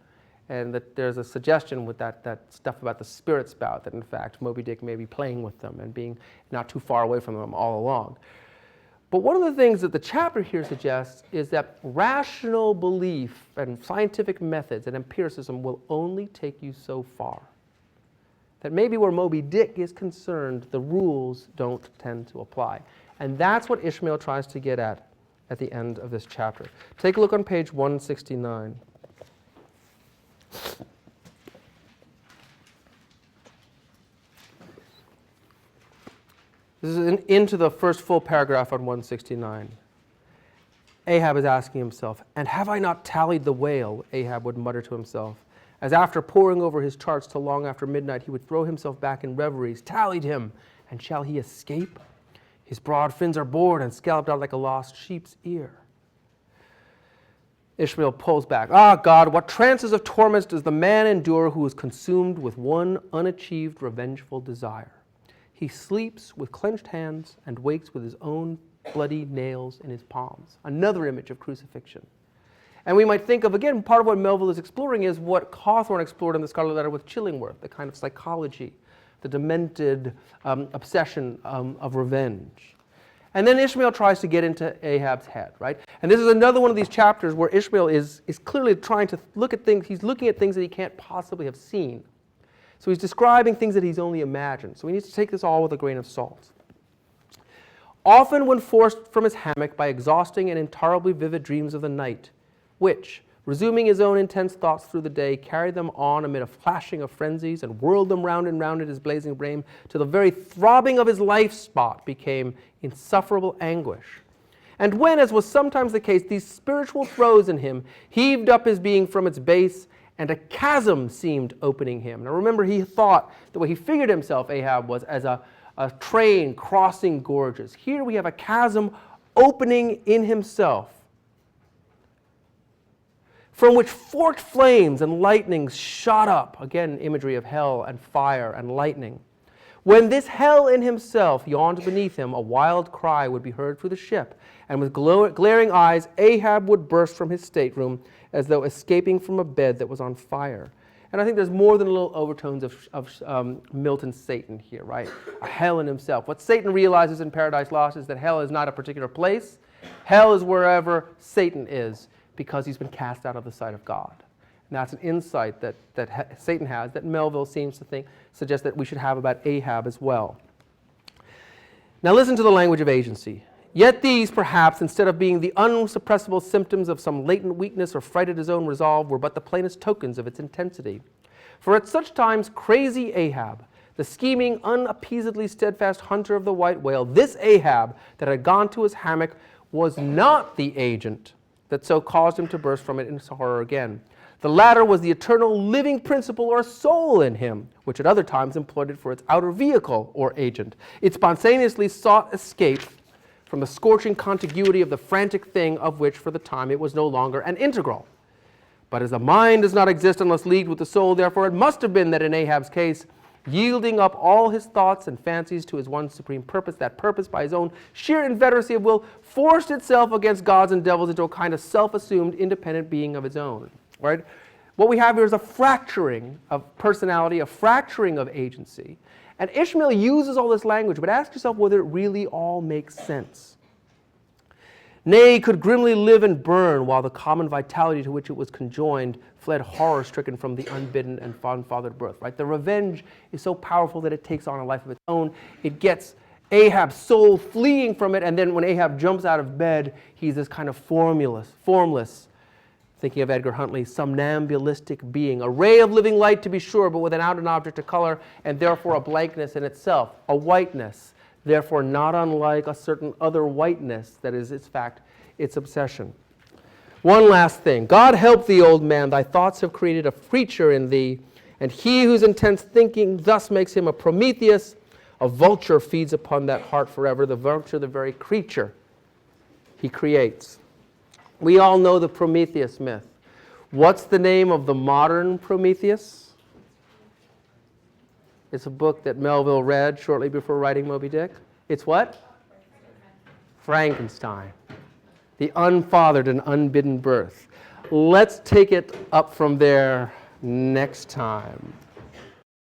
And that there's a suggestion with that stuff about the spirit spout that, in fact, Moby-Dick may be playing with them and being not too far away from them all along. But one of the things that the chapter here suggests is that rational belief and scientific methods and empiricism will only take you so far. That maybe where Moby-Dick is concerned, the rules don't tend to apply. And that's what Ishmael tries to get at the end of this chapter. Take a look on page 169. This is into the first full paragraph on 169. Ahab is asking himself, "And have I not tallied the whale?" Ahab would mutter to himself, as after poring over his charts till long after midnight he would throw himself back in reveries. "Tallied him, and shall he escape? His broad fins are bored and scalloped out like a lost sheep's ear." Ishmael pulls back. "Ah, God, what trances of torments does the man endure who is consumed with one unachieved revengeful desire? He sleeps with clenched hands and wakes with his own bloody nails in his palms." Another image of crucifixion. And we might think of, again, part of what Melville is exploring is what Hawthorne explored in the Scarlet Letter with Chillingworth, the kind of psychology, the demented obsession of revenge. And then Ishmael tries to get into Ahab's head, right? And this is another one of these chapters where Ishmael is clearly trying to look at things. He's looking at things that he can't possibly have seen. So he's describing things that he's only imagined. So he needs to take this all with a grain of salt. "Often when forced from his hammock by exhausting and intolerably vivid dreams of the night, which, resuming his own intense thoughts through the day, carried them on amid a flashing of frenzies and whirled them round and round in his blazing brain till the very throbbing of his life-spot became insufferable anguish. And when, as was sometimes the case, these spiritual throes in him heaved up his being from its base, and a chasm seemed opening him." Now remember, he thought, the way he figured himself, Ahab, was as a train crossing gorges. Here we have a chasm opening in himself, from which forked flames and lightnings shot up. Again, imagery of hell and fire and lightning. When this hell in himself yawned beneath him, a wild cry would be heard through the ship, and with glaring eyes, Ahab would burst from his stateroom as though escaping from a bed that was on fire. And I think there's more than little overtones of Milton's Satan here, right? A hell in himself. What Satan realizes in Paradise Lost is that hell is not a particular place. Hell is wherever Satan is, because he's been cast out of the sight of God. And that's an insight that Satan has that Melville seems to suggests that we should have about Ahab as well. Now listen to the language of agency. "Yet these, perhaps, instead of being the unsuppressible symptoms of some latent weakness or fright at his own resolve, were but the plainest tokens of its intensity. For at such times crazy Ahab, the scheming, unappeasedly steadfast hunter of the white whale, this Ahab that had gone to his hammock, was not the agent that so caused him to burst from it in horror again. The latter was the eternal living principle or soul in him, which at other times employed it for its outer vehicle or agent. It spontaneously sought escape from the scorching contiguity of the frantic thing of which for the time it was no longer an integral. But as the mind does not exist unless leagued with the soul, therefore it must have been that in Ahab's case, yielding up all his thoughts and fancies to his one supreme purpose, that purpose by his own sheer inveteracy of will forced itself against gods and devils into a kind of self-assumed independent being of its own. Right? What we have here is a fracturing of personality, a fracturing of agency. And Ishmael uses all this language, but ask yourself whether it really all makes sense. Nay, could grimly live and burn while the common vitality to which it was conjoined fled horror-stricken from the unbidden and fond-fathered birth. Right? The revenge is so powerful that it takes on a life of its own. It gets Ahab's soul fleeing from it, and then when Ahab jumps out of bed, he's this kind of formless, thinking of Edgar Huntley, somnambulistic being, a ray of living light to be sure, but without an object of color, and therefore a blankness in itself, a whiteness, therefore not unlike a certain other whiteness that is its fact, its obsession. One last thing. God help thee, old man, thy thoughts have created a creature in thee, and he whose intense thinking thus makes him a Prometheus, a vulture feeds upon that heart forever, the vulture, the very creature he creates. We all know the Prometheus myth. What's the name of the modern Prometheus? It's a book that Melville read shortly before writing Moby-Dick. It's what? Frankenstein. The unfathered and unbidden birth. Let's take it up from there next time.